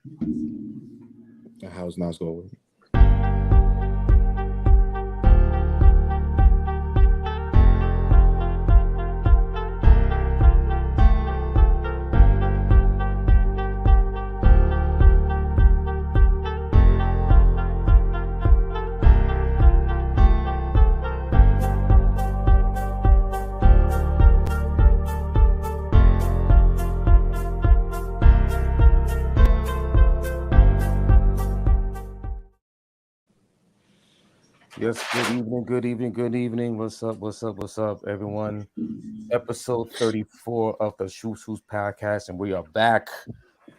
How's not going? Yes, good evening. What's up, everyone? Episode 34 of the Shoes podcast, and we are back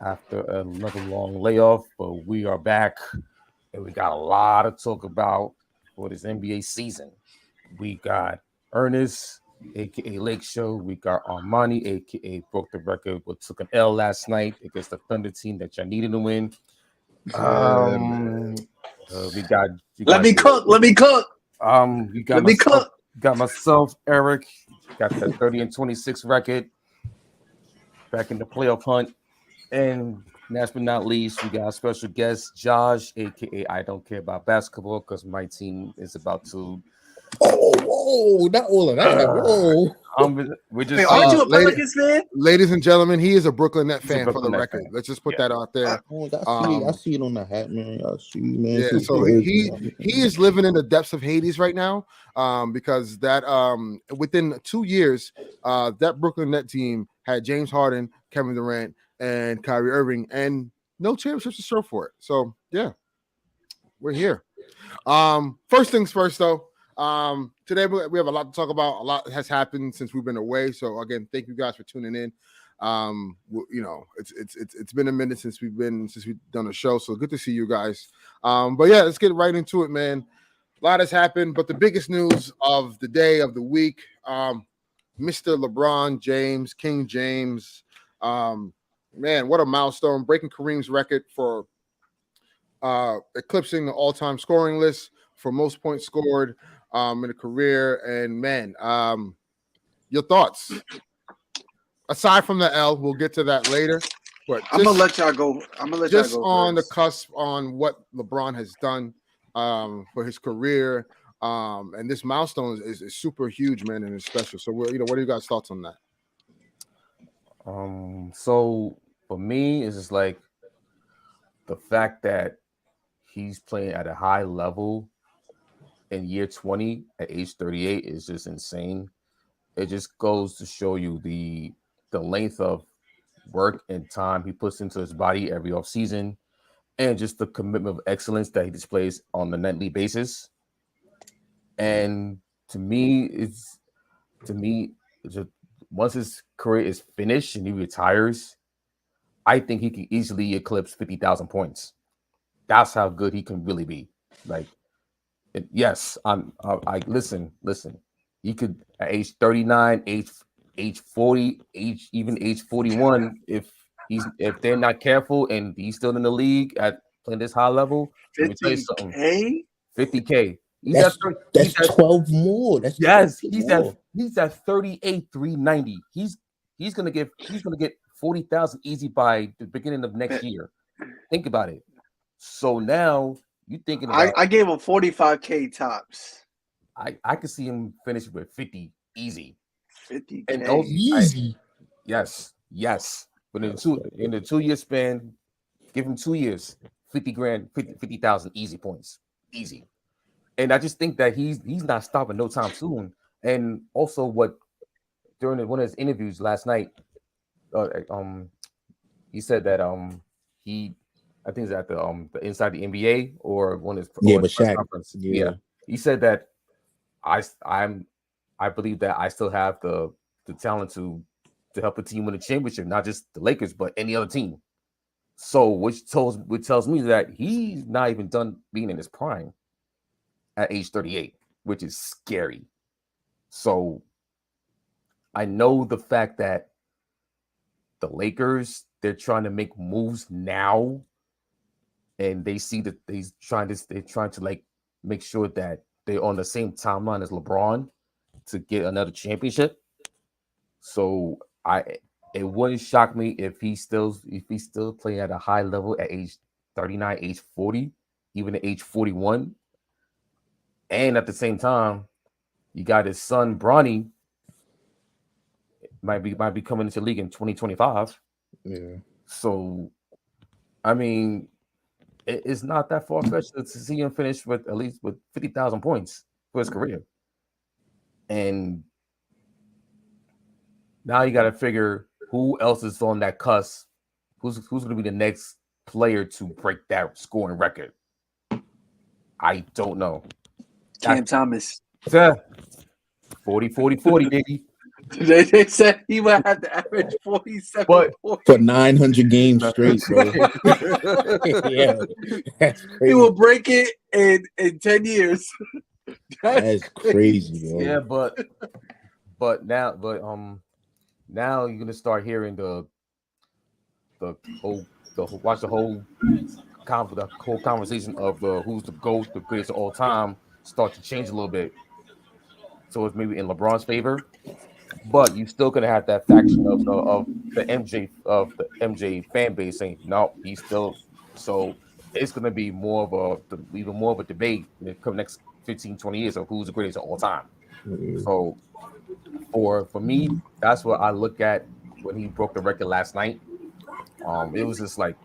after another long layoff, but we are back, and we got a lot to talk about for this NBA season. We got Ernest, aka Lake Show. We got Armani, aka broke the record, but took an L last night against the Thunder team that y'all needed to win. We got Let me cook. You got myself, Eric, got the 30-26 record back in the playoff hunt. And last but not least, we got a special guest, Josh, aka I don't care about basketball because my team is about to. Whoa, not all of that. Whoa. We're just aren't you a Pelicans fan? Ladies and gentlemen, he is a Brooklyn Net fan for the record. Let's just put that out there. I see it on the hat, man. I see, man. Yeah, so he is living in the depths of Hades right now, because that within 2 years, that Brooklyn Net team had James Harden, Kevin Durant, and Kyrie Irving, and no championships to show for it. So yeah, we're here. First things first, though. Today we have a lot to talk about. A lot has happened since we've been away. So again, thank you guys for tuning in. It's been a minute since we've done a show. So good to see you guys. But yeah, let's get right into it, man. A lot has happened, but the biggest news of the day, of the week, Mr. LeBron James, King James, man, what a milestone, breaking Kareem's record for eclipsing the all-time scoring list for most points scored in a career. And man, your thoughts aside from the L, we'll get to that later, but I'm gonna let y'all go. Just on first. The cusp on what LeBron has done for his career, and this milestone is super huge, man, and it's special. So what are you guys' thoughts on that? So for me, it's just like the fact that he's playing at a high level in year 20 at age 38 is just insane. It just goes to show you the length of work and time he puts into his body every offseason, and just the commitment of excellence that he displays on the nightly basis. And to me, once his career is finished and he retires, I think he can easily eclipse 50,000 points. That's how good he can really be. Like, yes, I listen. He could at age 39, age 40, even age 41, if they're not careful and he's still in the league at playing this high level, 50K? 50K. That's 12 more. That's he's at 38, 390. He's gonna get 40,000 easy by the beginning of next year. Think about it. So now you thinking about I gave him 45K tops. I could see him finish with 50 easy. 50K and those, easy. Yes. But in the 2 year span, give him 2 years, 50 grand, 50,000 easy points. Easy. And I just think that he's not stopping no time soon. And also during one of his interviews last night, he said that I think it's at the Inside the NBA or one of his press conference. Yeah. He said that I believe that I still have the talent to help a team win a championship, not just the Lakers, but any other team. So which tells me that he's not even done being in his prime at age 38, which is scary. So I know the fact that the Lakers, they're trying to make moves now, and they see that they're trying to like make sure that they're on the same timeline as LeBron to get another championship. So it wouldn't shock me if he's still playing at a high level at age 39, age 40, even at age 41. And at the same time, you got his son Bronny might be coming into the league in 2025. Yeah. So, I mean, it's not that far fetched to see him finish with at least with 50,000 points for his career. And now you got to figure who else is on that cusp. Who's going to be the next player to break that scoring record? I don't know. Cam Thomas. 40, baby. They said he would have to average 47 points. For 900 games straight, bro. Yeah, that's crazy. He will break it in 10 years. That's crazy, bro. Yeah, but now you're gonna start hearing the whole conversation of who's the GOAT, the greatest of all time, start to change a little bit. So it's maybe in LeBron's favor, but you still gonna have that faction of the MJ fan base saying no, he's still. So it's gonna be even more of a debate in the next 15, 20 years of who's the greatest of all time. Mm-hmm. So for me, that's what I look at when he broke the record last night. It was just like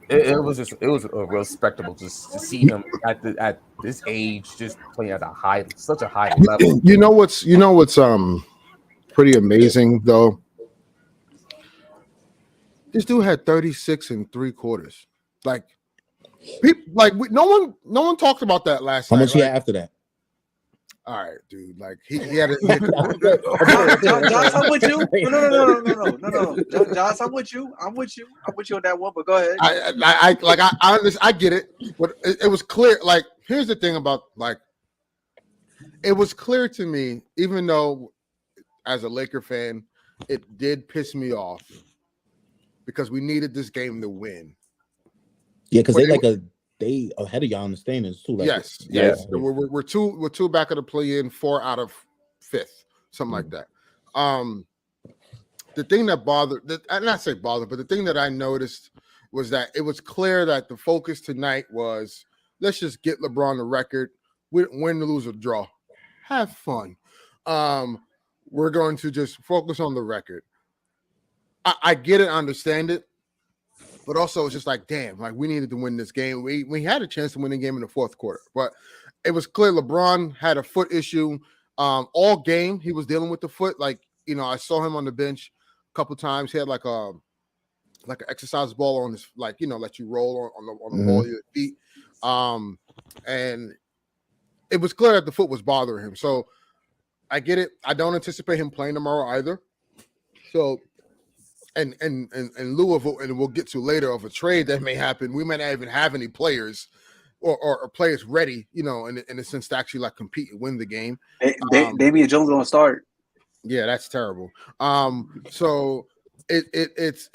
it was a real spectacle just to see him at this age just playing at such a high level. You know what's pretty amazing though? This dude had 36 3/4. Like no one talked about that last night. How much he had after that? All right, dude. Like he had a Josh, I'm with you. No. Josh, I'm with you. I'm with you on that one. But go ahead. I get it, but it was clear. Like, here's the thing about it was clear to me, even though as a Laker fan, it did piss me off because we needed this game to win. Yeah, because they ahead of y'all in the standings too. Like, yes. We're two back of the play-in, 4 out of 5th, something like that. The thing that but the thing that I noticed was that it was clear that the focus tonight was let's just get LeBron the record, win, lose, or draw, have fun. We're going to just focus on the record. I get it, I understand it. But also, it's just like, damn, like we needed to win this game. We had a chance to win the game in the 4th quarter, but it was clear LeBron had a foot issue all game. He was dealing with the foot. Like, I saw him on the bench a couple times. He had like an exercise ball on his, like, let you roll on the ball of your feet. And it was clear that the foot was bothering him. So I get it. I don't anticipate him playing tomorrow either. So. And lieu of, and we'll get to later, of a trade that may happen, we may not even have any players or players ready, in a sense to actually like compete and win the game. Damian Jones gonna start. Yeah, that's terrible. So it's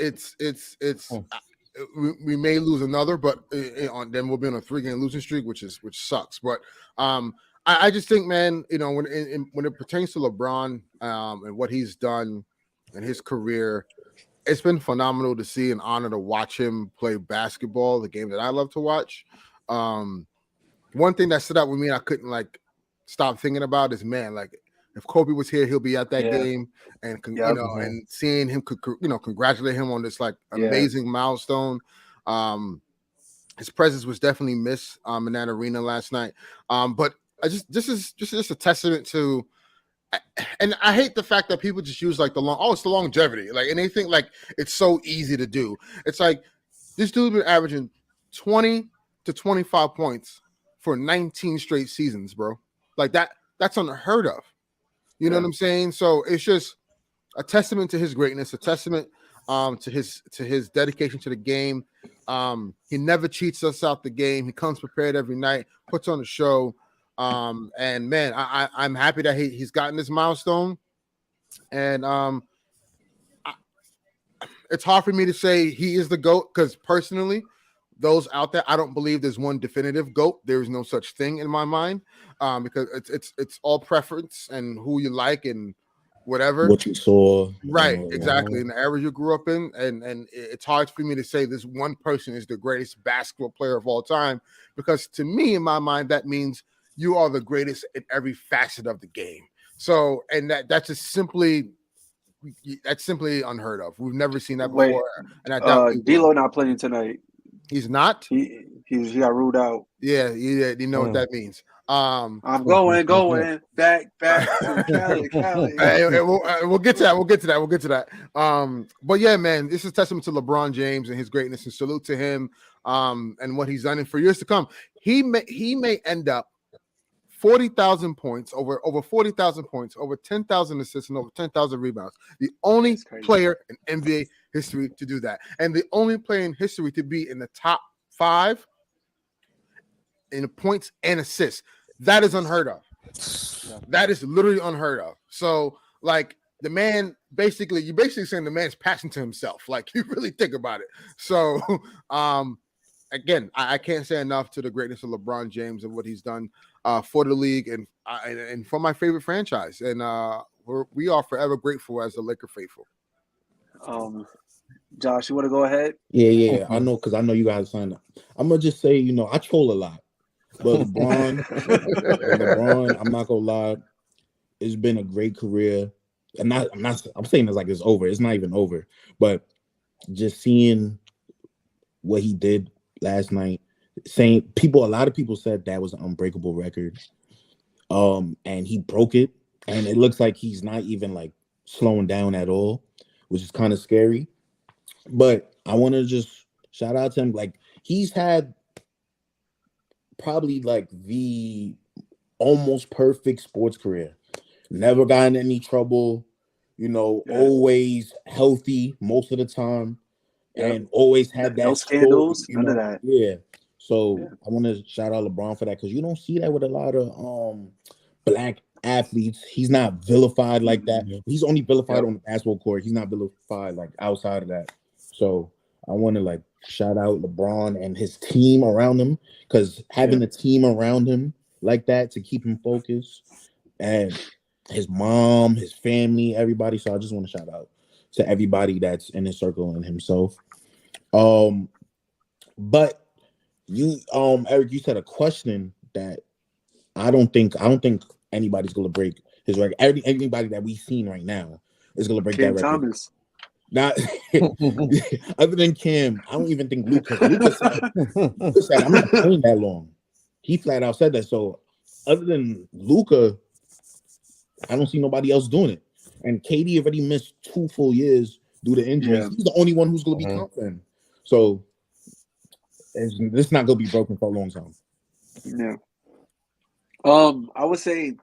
we may lose another, but then we'll be on a 3-game losing streak, which sucks. But I just think, man, when it pertains to LeBron and what he's done in his career. It's been phenomenal to see and honor to watch him play basketball, the game that I love to watch. One thing that stood out with me and I couldn't stop thinking about is, man, like if Kobe was here, he'll be at that game and and seeing him congratulate him on this amazing milestone. His presence was definitely missed in that arena last night. But this is just a testament to. And I hate the fact that people just use it's the longevity. And they think it's so easy to do. It's like this dude's been averaging 20 to 25 points for 19 straight seasons, bro. That's unheard of. You know what I'm saying? So it's just a testament to his greatness, a testament to his dedication to the game. He never cheats us out the game. He comes prepared every night, puts on a show. And man, I'm happy that he's gotten this milestone. And it's hard for me to say he is the GOAT because personally, those out there, I don't believe there's one definitive GOAT. There is no such thing in my mind, because it's all preference and who you like and whatever. What you saw. Right, exactly. In the era you grew up in, and it's hard for me to say this one person is the greatest basketball player of all time, because to me, in my mind, that means you are the greatest in every facet of the game. So, and that's just simply unheard of. We've never seen that before. And I doubt D'Lo not playing tonight. He's not. He got ruled out. Yeah, you know what that means. I'm going back to Cali. We'll get to that. But yeah, man, this is testament to LeBron James and his greatness, and salute to him. And what he's done, and for years to come, he may end up 40,000 points, over 40,000 points, over 10,000 assists, and over 10,000 rebounds. The only player in NBA history to do that, and the only player in history to be in the top 5 in points and assists. That is unheard of. That is literally unheard of. So, like, the man you're basically saying the man's passing to himself. Like, you really think about it. So, again, I can't say enough to the greatness of LeBron James and what he's done for the league and for my favorite franchise. And we are forever grateful as the Laker faithful. Josh, you want to go ahead? Yeah. I know, because I know you guys signed up. I'm gonna just say, I troll a lot, but LeBron, I'm not gonna lie, it's been a great career. And I'm saying it's like it's over. It's not even over, but just seeing what he did last night, a lot of people said that was an unbreakable record. And he broke it, and it looks like he's not even like slowing down at all, which is kind of scary. But I want to just shout out to him. Like, he's had probably like the almost perfect sports career. Never got in any trouble, always healthy most of the time, and always had that. No scandals, none of that. Yeah. So I want to shout out LeBron for that, because you don't see that with a lot of black athletes. He's not vilified like that. He's only vilified on the basketball court. He's not vilified like outside of that. So I want to shout out LeBron and his team around him, because having a team around him like that to keep him focused, and his mom, his family, everybody. So I just want to shout out to everybody that's in his circle and himself. But you, Eric, you said a question that I don't think anybody's gonna break his record. Everybody that we've seen right now is gonna break that record. Thomas. Not other than Cam, I don't even think Luka said I'm not playing that long. He flat out said that. So other than Luka, I don't see nobody else doing it. And KD already missed 2 full years due to injuries. Yeah. He's the only one who's going to be confident. So this is not going to be broken for a long time. Yeah. I would say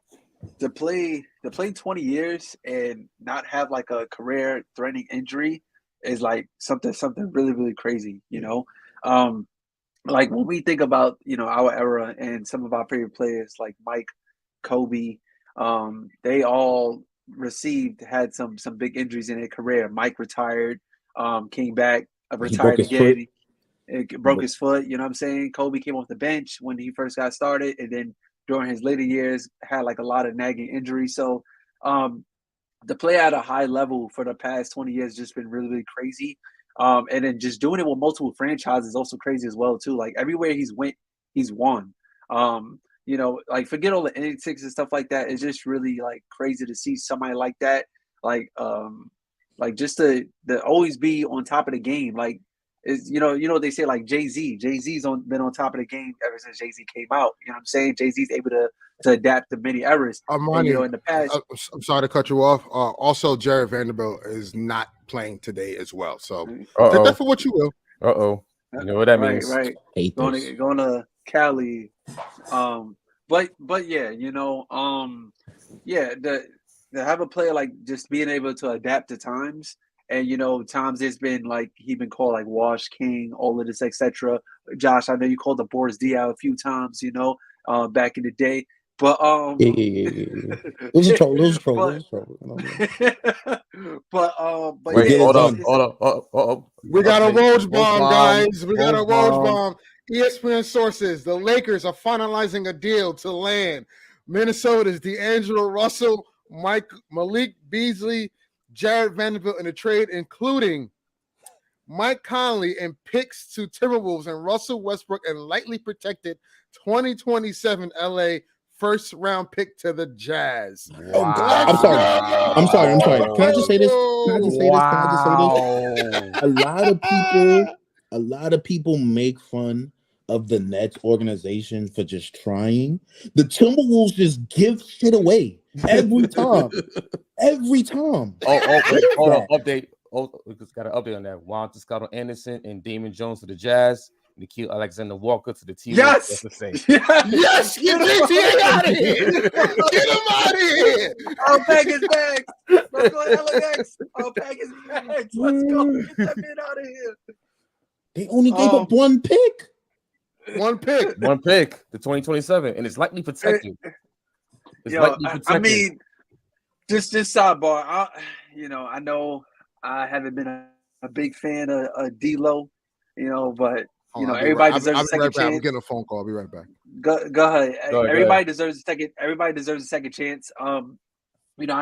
to play 20 years and not have like a career-threatening injury is like something really, really crazy, Like when we think about, our era and some of our favorite players like Mike, Kobe, they all had some big injuries in their career. Mike retired, came back, retired again. It broke his foot, you know what I'm saying? Kobe came off the bench when he first got started, and then during his later years had like a lot of nagging injuries. So to play at a high level for the past 20 years has just been really, really crazy. And then just doing it with multiple franchises is also crazy as well too. Like everywhere he's went, he's won. Like forget all the antics and stuff like that. It's just really like crazy to see somebody like that. Like just to always be on top of the game. Like is they say like Jay-Z's been on top of the game ever since Jay-Z came out. You know what I'm saying? Jay-Z's able to adapt to many eras. Armani, in the past. I'm sorry to cut you off. Also, Jared Vanderbilt is not playing today as well. So take that for what you will. You know what that means? Right. Going to Cali. But yeah, to have a player like just being able to adapt to times. And, times it's been like he been called like Wash King, all of this, etc. Josh, I know you called the Boris Diaw a few times, back in the day. But yeah. It was a troll. But wait, hold up. We got a Woj bomb, guys. We got a Woj bomb. ESPN sources: the Lakers are finalizing a deal to land Minnesota's D'Angelo Russell Malik Beasley, Jared Vanderbilt in a trade, including Mike Conley and picks to Timberwolves and Russell Westbrook and lightly protected 2027 LA first round pick to the Jazz. Oh, I'm sorry. Can I just say this? A lot of people make fun of the Nets organization for just trying. The Timberwolves just give shit away every time. Update. We just got an update on that. Juan Toscano Anderson and Damon Jones to the Jazz. Nikhil Alexander Walker to the team. Yes. The same. Yes. Get JT out of here. Get him out of here. I'll pack his bags. Let's go, LAX. I'll pack his bags. Let's go. Get that man out of here. They only gave up one pick. The 2027, and it's likely protected. I mean, just sidebar. I know I haven't been a big fan of D-Lo, but everybody deserves a second chance. I'm getting a phone call. I'll be right back. Go ahead. Everybody deserves a second. Everybody deserves a second chance. I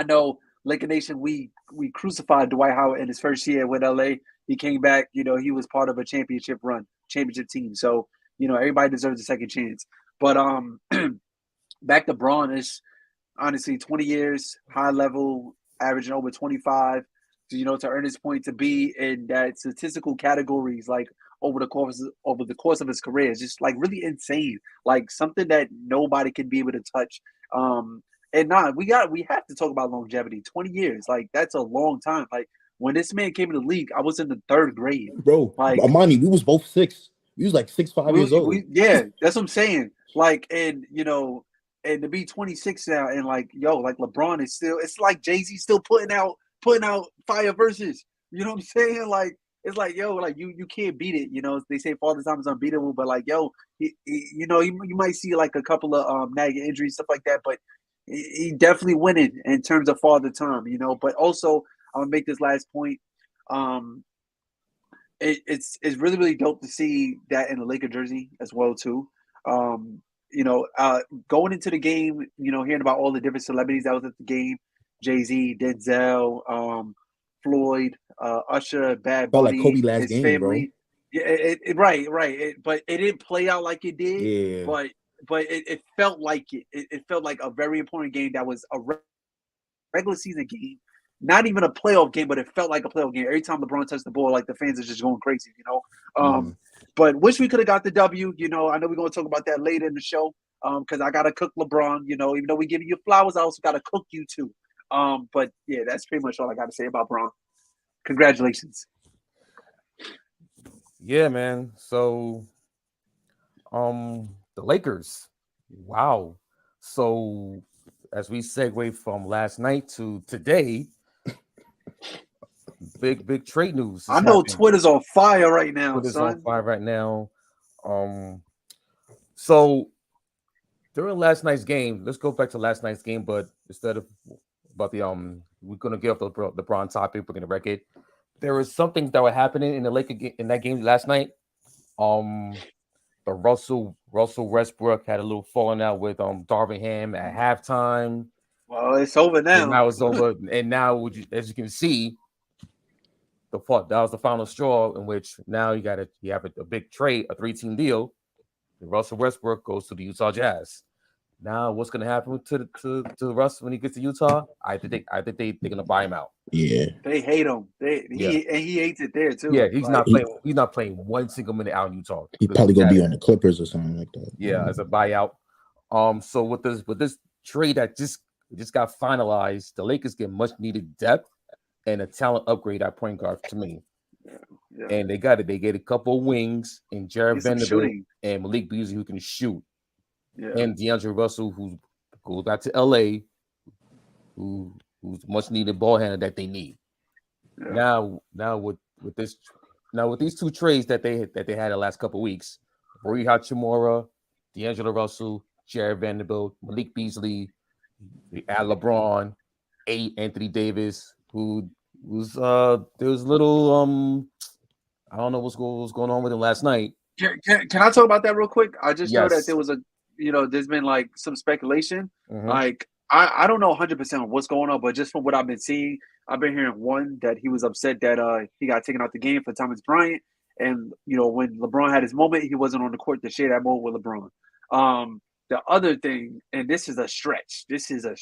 know Laker Nation. We crucified Dwight Howard in his first year with LA. He came back. He was part of a championship team. So everybody deserves a second chance. But back to Braun is honestly 20 years, high level, averaging over 25. To Ernest's point, to be in that statistical categories like over the course of his career is just like really insane. Like something that nobody can be able to touch. We have to talk about longevity. 20 years, like that's a long time. Like when this man came in the league, I was in the 3rd grade. Bro, like Amani, we was both 6. We was like 6'5" years old. That's what I'm saying. Like, and to be 26 now, and like LeBron is still. It's like Jay-Z still putting out fire verses. You know what I'm saying? Like it's like you can't beat it. They say Father Time is unbeatable, but like you might see like a couple of nagging injuries, stuff like that, but he definitely winning in terms of Father Time. But also I'm gonna make this last point. It's really, really dope to see that in the Laker jersey as well too. Going into the game, hearing about all the different celebrities that was at the game, Jay-Z, Denzel, Floyd, Usher, Bad Bunny, like Kobe last his game, family. Bro. Yeah, right. But it didn't play out like it did. Yeah. But it felt like it. It felt like a very important game that was a regular season game. Not even a playoff game, but it felt like a playoff game. Every time LeBron touched the ball, like the fans are just going crazy, But wish we could have got the W. I know we're going to talk about that later in the show because I got to cook LeBron. Even though we give you flowers, I also got to cook you too. But yeah, that's pretty much all I got to say about Bron. Congratulations. Yeah, man. So, the Lakers. Wow. So, as we segue from last night to today. Big trade news. I know happening. Twitter's on fire right now. On fire right now. So during last night's game, let's go back to last night's game. But instead of about the we're gonna get off the LeBron topic. We're gonna wreck it. There was something that were happening in the Laker in that game last night. The Russell Westbrook had a little falling out with Darvin Ham at halftime. Well, it's over now. And now it's over, and now as you can see. That was the final straw in which now you have a big trade, a 3-team deal. Russell Westbrook goes to the Utah Jazz. Now, what's going to happen to Russ when he gets to Utah? I think they're going to buy him out. Yeah, they hate him. He hates it there too. Yeah, he's not playing one single minute out in Utah. He's probably going to be on the Clippers or something like that. Yeah, as a buyout. So with this trade that just got finalized, the Lakers get much needed depth. And a talent upgrade at point guard to me. Yeah. And they got it. They get a couple of wings and Jared Vanderbilt and Malik Beasley who can shoot. Yeah. And D'Angelo Russell, who goes back to LA, who's much needed ball handler that they need. Yeah. Now with these two trades that they had the last couple of weeks, Rui Hachimura, D'Angelo Russell, Jared Vanderbilt, Malik Beasley, add LeBron, Anthony Davis, who was there was a little I don't know what's going on with him last night. Can I talk about that real quick? I just know that there was there's been like some speculation. Mm-hmm. Like I don't know 100% what's going on, but just from what I've been seeing, I've been hearing one that he was upset that he got taken out the game for Thomas Bryant, and when LeBron had his moment, he wasn't on the court to share that moment with LeBron. The other thing, and this is a stretch. This is a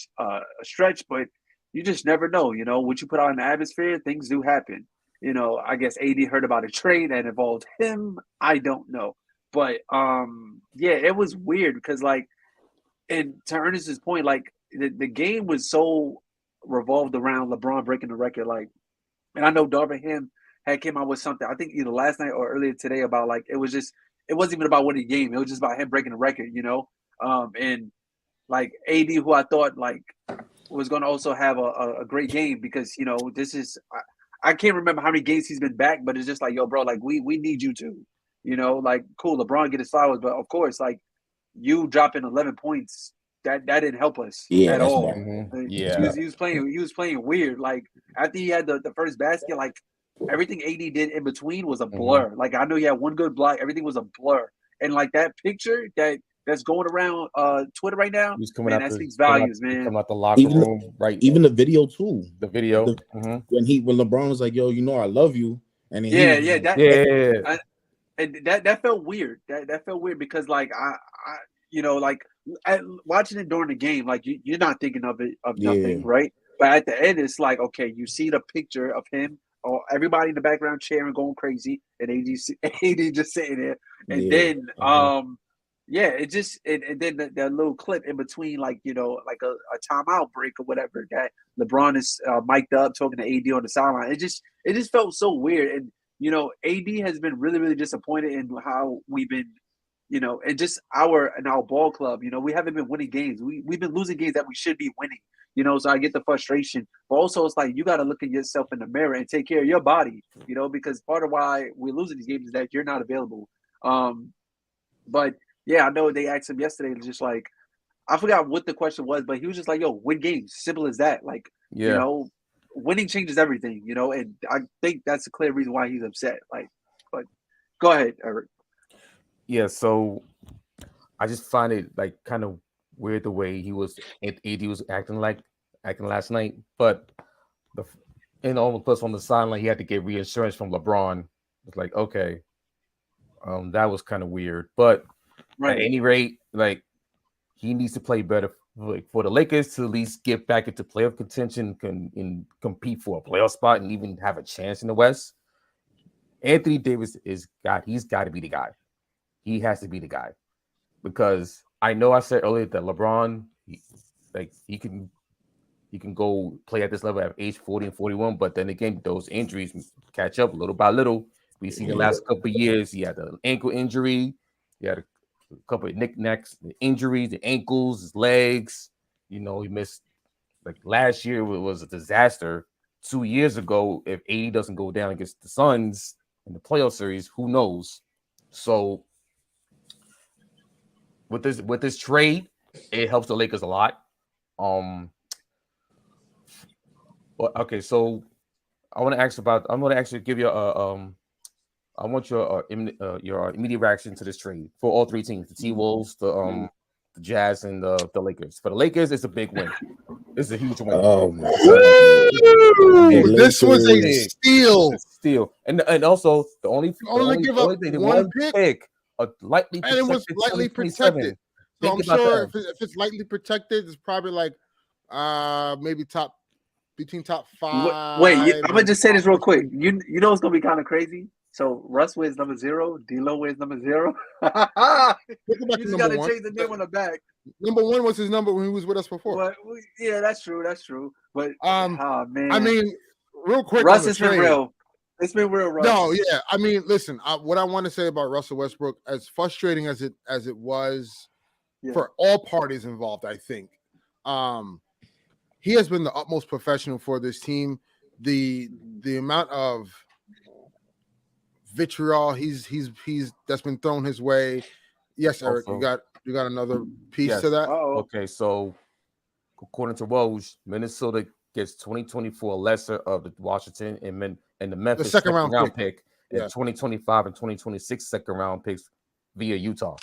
stretch, but you just never know. What you put out in the atmosphere, things do happen. I guess AD heard about a trade that involved him. I don't know, but yeah, it was weird because and to Ernest's point, the game was so revolved around LeBron breaking the record. And I know Darvin Ham had came out with something, I think either last night or earlier today, about it wasn't even about winning the game. It was just about him breaking the record, and AD, who I thought was going to also have a great game because, this is, I can't remember how many games he's been back, but it's just yo, bro, we need you to, cool, LeBron get his flowers, but of course, you dropping 11 points, that didn't help us at all. Yeah, he was playing weird. After he had the first basket, everything AD did in between was a blur. I know he had one good block, everything was a blur. And that picture that's going around Twitter right now, man, that speaks volumes, man. Coming out the locker room, right? Even the video too. The video when LeBron was like, "Yo, I love you," and and that felt weird. That felt weird because watching it during the game, you're not thinking of nothing, right? But at the end, it's okay, you see the picture of him, or everybody in the background cheering, going crazy, and AD just sitting there, and then it just and then that little clip in between, a timeout break or whatever, that LeBron is mic'd up talking to AD on the sideline. It just felt so weird, and AD has been really, really disappointed in how we've been, and just our ball club. We haven't been winning games. We've been losing games that we should be winning. So I get the frustration, but also it's you got to look at yourself in the mirror and take care of your body. Because part of why we're losing these games is that you're not available. But yeah, I know they asked him yesterday, just I forgot what the question was, but he was just yo, win games, simple as that. Winning changes everything, and I think that's a clear reason why he's upset. But go ahead, Eric. Yeah, so I just find it kind of weird the way AD was acting last night. But plus on the sideline, he had to get reassurance from LeBron. It's okay, that was kind of weird. But at any rate, he needs to play better for the Lakers to at least get back into playoff contention and compete for a playoff spot and even have a chance in the West. Anthony Davis he's got to be the guy. He has to be the guy, because I know I said earlier that LeBron, he can go play at this level at age 40 and 41, but then again, those injuries catch up little by little. We see the last couple of years, he had an ankle injury, he had a couple of knickknacks, the injuries, the ankles, his legs. He missed last year was a disaster. 2 years ago, if AD doesn't go down against the Suns in the playoff series, who knows? So with this trade, it helps the Lakers a lot. Well, okay, so I'm going to actually give you I want your immediate reaction to this trade for all three teams: the T-Wolves, the Jazz, and the Lakers. For the Lakers, it's a big win. It's a huge win. Oh my God. This was a steal. It's a steal, and also the only give up one pick, lightly protected, and it was lightly protected. So I'm sure if it's lightly protected, it's probably maybe between top 5. Wait, I'm gonna just say this real quick. You know what's gonna be kind of crazy? So Russ wears number 0, D'Lo wears number 0. You just gotta change the name on the back. Number 1 was his number when he was with us before. But, yeah, that's true. But man, I mean, real quick, Russ has been real. It's been real, Russ. No, yeah. I mean, listen. What I want to say about Russell Westbrook, as frustrating as it was for all parties involved, I think he has been the utmost professional for this team. The amount of vitriol he's that's been thrown his way. Yes, Eric, also, you got another piece to that. Okay, so according to Woj, Minnesota gets 2024 lesser of the Washington and the Memphis second round pick. And 2025 and 2026 second round picks via Utah.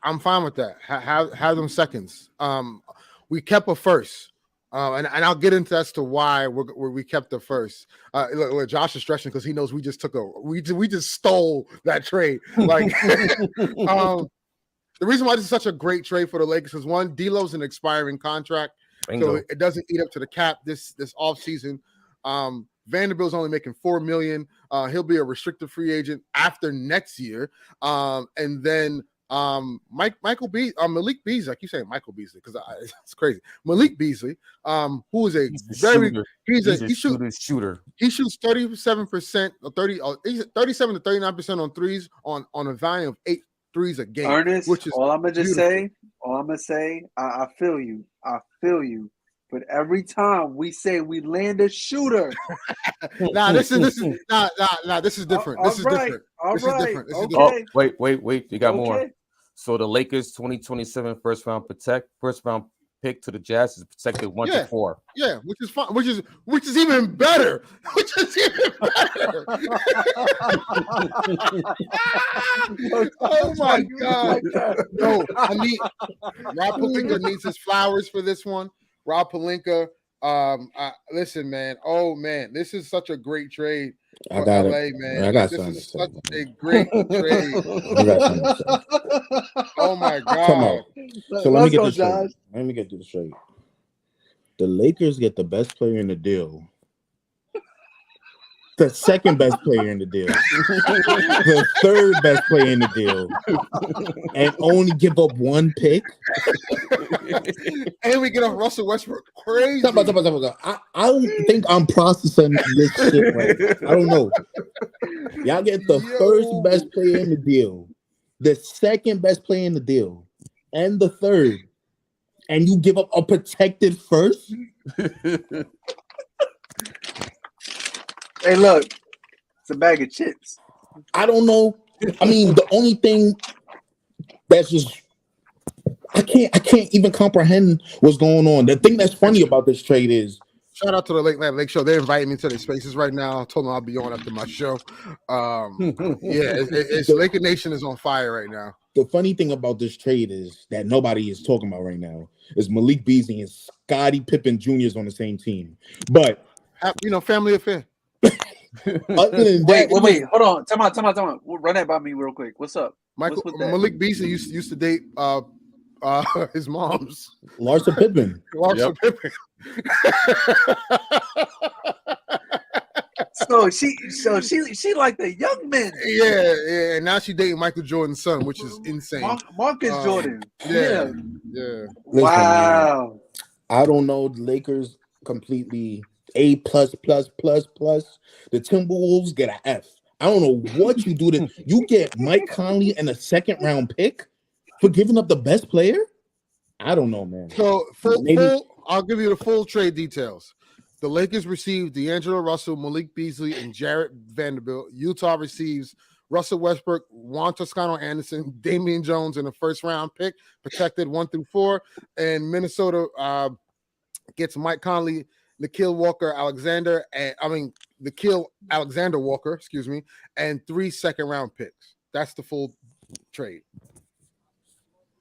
I'm fine with that. Have them seconds. we kept a first. And I'll get into as to why we kept the first. Look, Josh is stretching because he knows we just stole that trade. Like, the reason why this is such a great trade for the Lakers is one, D'Lo's an expiring contract, so it doesn't eat up to the cap this offseason. Vanderbilt's only making $4 million. He'll be a restricted free agent after next year, and then. Malik Beasley. I keep saying Michael Beasley because it's crazy. Malik Beasley, who is a shooter. He shoots 37% or 37 to 39% on threes on a volume of 8 threes a game. Ernest, which is all I'm gonna say, I feel you. But every time we say we land a shooter, this is different. This is different. Wait. You got more. So the Lakers 2027 first round pick to the Jazz is protected 1 to 4. Yeah, which is fine. Which is even better. Oh my God! No, I need Rob Pelinka needs his flowers for this one. Rob Pelinka, listen, man. Oh man, this is such a great trade for LA, man. I got this something is such a great trade. Oh my God! Come on. So let me get this straight. Let me get this straight. The Lakers get the best player in the deal. The second best player in the deal, the third best player in the deal, and only give up 1 pick. And we get off Russell Westbrook. Crazy. I don't think I'm processing this shit right. I don't know. Y'all get the first best player in the deal, the second best player in the deal, and the third, and you give up a protected first. Hey, look, it's a bag of chips. I don't know. I mean, the only thing that's just I can't even comprehend what's going on. The thing that's funny about this trade is shout out to the Lake Show. They're inviting me to their spaces right now. I told them I'll be on after my show. It's Laker Nation is on fire right now. The funny thing about this trade is that nobody is talking about right now is Malik Beasley and Scottie Pippen Jr. is on the same team. But family affair. Other than that, wait, hold on. Time out. Run that by me real quick. What's up? Malik Beasley used to date his mom's Larsa Pippen. Pippen. So she like the young men. Yeah. And now she dating Michael Jordan's son, which is insane. Marcus Jordan. Yeah. Wow. Listen, I don't know. The Lakers completely A++++. The Timberwolves get an F. I don't know what you do to you get Mike Conley and a second round pick for giving up the best player. I don't know, man. So I'll give you the full trade details. The Lakers received D'Angelo Russell, Malik Beasley, and Jarrett Vanderbilt. Utah receives Russell Westbrook, Juan Toscano Anderson, Damian Jones, and a first round pick, protected 1 through 4. And Minnesota gets Mike Conley, Nickeil Alexander Walker, and 3 second round picks. That's the full trade.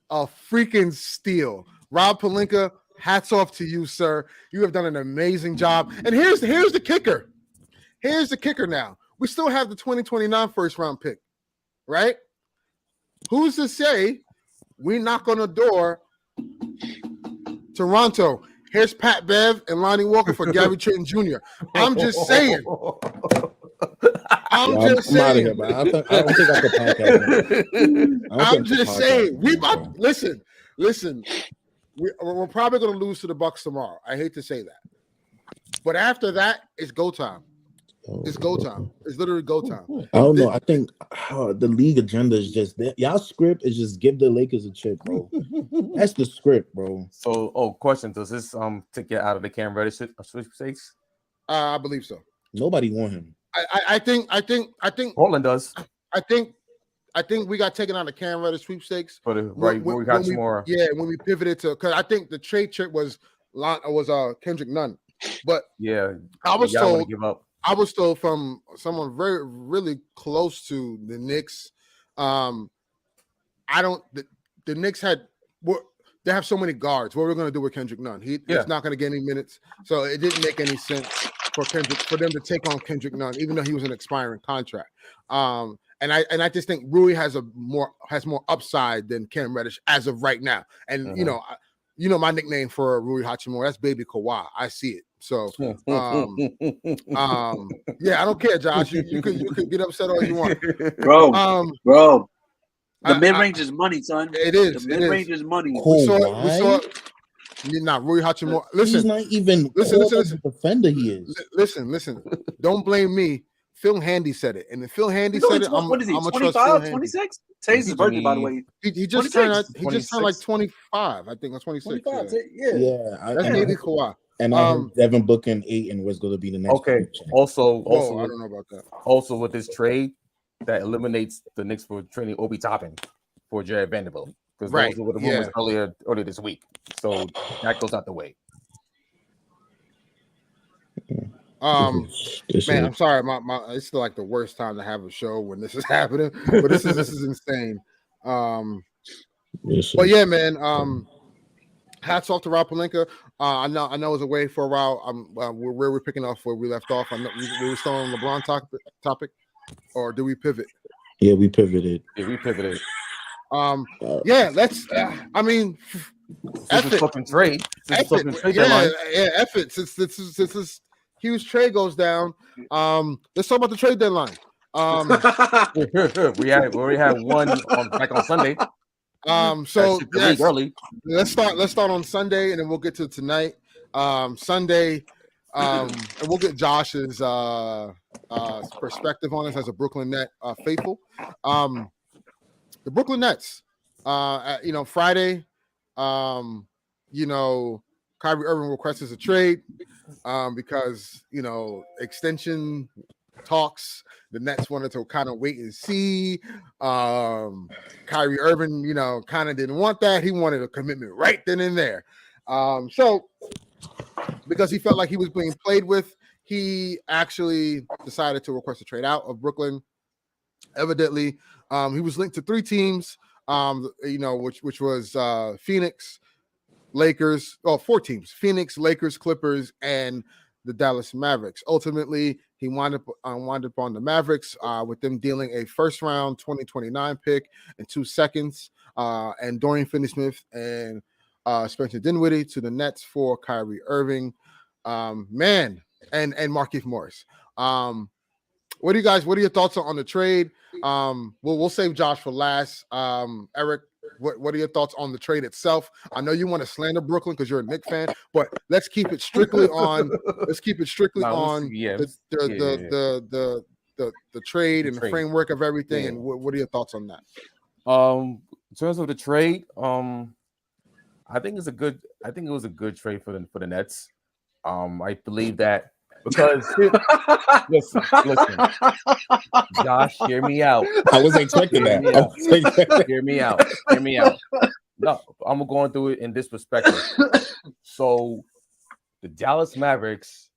A freaking steal. Rob Pelinka, hats off to you, sir. You have done an amazing job. And here's the kicker. Here's the kicker now. We still have the 2029 first round pick, right? Who's to say we knock on the door, Toronto? Here's Pat Bev and Lonnie Walker for Gary Trent Jr. I'm just saying. I'm just saying. Out of here, man. I don't think I could podcast. I'm just saying. Listen. We're probably going to lose to the Bucks tomorrow. I hate to say that, but after that, it's go time. It's go time. It's literally go time. I don't know. I think the league agenda is just that. Y'all script is just give the Lakers a chip, bro. That's the script, bro. So, question: does this take you out of the Cam Reddish sweepstakes? I believe so. Nobody want him. I think Portland does. I think we got taken out of Cam Reddish sweepstakes. But when we got more. Yeah, when we pivoted to because I think the trade chip was Kendrick Nunn. But yeah, I was told give up. I was told from someone really close to the Knicks. The Knicks had they have so many guards. What are we going to do with Kendrick Nunn? He's not going to get any minutes, so it didn't make any sense for them to take on Kendrick Nunn, even though he was an expiring contract. And I just think Rui has more upside than Cam Reddish as of right now. And you know my nickname for Rui Hachimura, that's Baby Kawhi. I see it. So yeah, I don't care, Josh. You could get upset all you want, bro. The mid range is money, son. It is. The mid range is money. We saw. Not Rui Hachimura. Listen, he's not even listen. Defender he is. Listen. Don't blame me. Phil Handy said it, and if Phil Handy said it, what is he? 25, 26? Today's his birthday, by the way. He just turned. He just turned like 25, I think, or 26. 25, yeah. That's maybe Kawhi. And I heard Devin Booker and Ayton was going to be the next. Okay. Also, I don't know about that. Also, with this trade, that eliminates the Knicks for trading Obi Toppin for Jared Vanderbilt, because those were the rumors earlier this week. So that goes out the way. Man, I'm sorry, my it's still like the worst time to have a show when this is happening, but this is insane. But yeah, man. Hats off to Rob Pelinka. I know it was away for a while. We're picking off where we left off. I know we were still on LeBron topic, or do we pivot? Yeah, we pivoted. Yeah, let's. I mean, this is fucking trade. Since this huge trade goes down, let's talk about the trade deadline. We already had one back on Sunday. So yes, early. Let's start on Sunday, and then we'll get to tonight. Sunday, and we'll get Josh's perspective on this as a Brooklyn Net faithful. The Brooklyn Nets, Friday, Kyrie Irving requests a trade because extension talks. The Nets wanted to kind of wait and see. Kyrie Irving, kind of didn't want that. He wanted a commitment right then and there. So because he felt like he was being played with, he actually decided to request a trade out of Brooklyn. Evidently, he was linked to 3 teams, which was Phoenix, Lakers, 4 teams: Phoenix, Lakers, Clippers, and the Dallas Mavericks. Ultimately, he wound up on the Mavericks, with them dealing a first-round 2029 pick and 2 seconds, and Dorian Finney-Smith and Spencer Dinwiddie to the Nets for Kyrie Irving, and Markieff Morris. What are your thoughts on the trade? We'll save Josh for last. Eric, what are your thoughts on the trade itself? I know you want to slander Brooklyn because you're a Knicks fan, but let's keep it strictly on. The trade and the framework of everything. Yeah. And what are your thoughts on that? In terms of the trade, I think it was a good trade for the Nets. I believe that. Because listen, Josh, hear me out. I was expecting that. Hear me out. No, I'm going through it in this perspective. So, the Dallas Mavericks,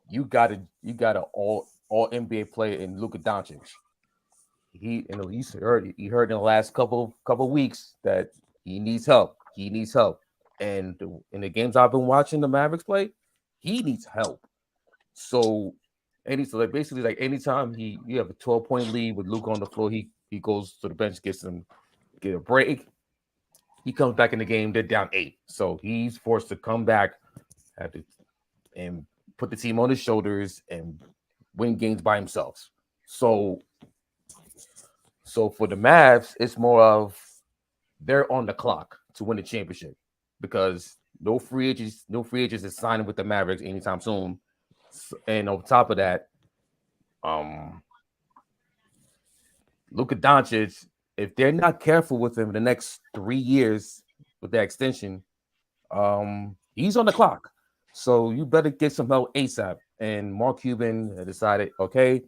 you got an all NBA player in Luka Doncic. He heard in the last couple weeks that he needs help. And in the games I've been watching the Mavericks play, he needs help. So basically anytime you have a 12-point lead with Luka on the floor, he goes to the bench, get a break. He comes back in the game, they're down 8. So he's forced to come back and put the team on his shoulders and win games by himself. So for the Mavs, it's more of they're on the clock to win the championship because no free agents is signing with the Mavericks anytime soon. And on top of that, Luka Doncic, if they're not careful with him in the next 3 years with that extension, he's on the clock. So you better get some help ASAP. And Mark Cuban decided, okay,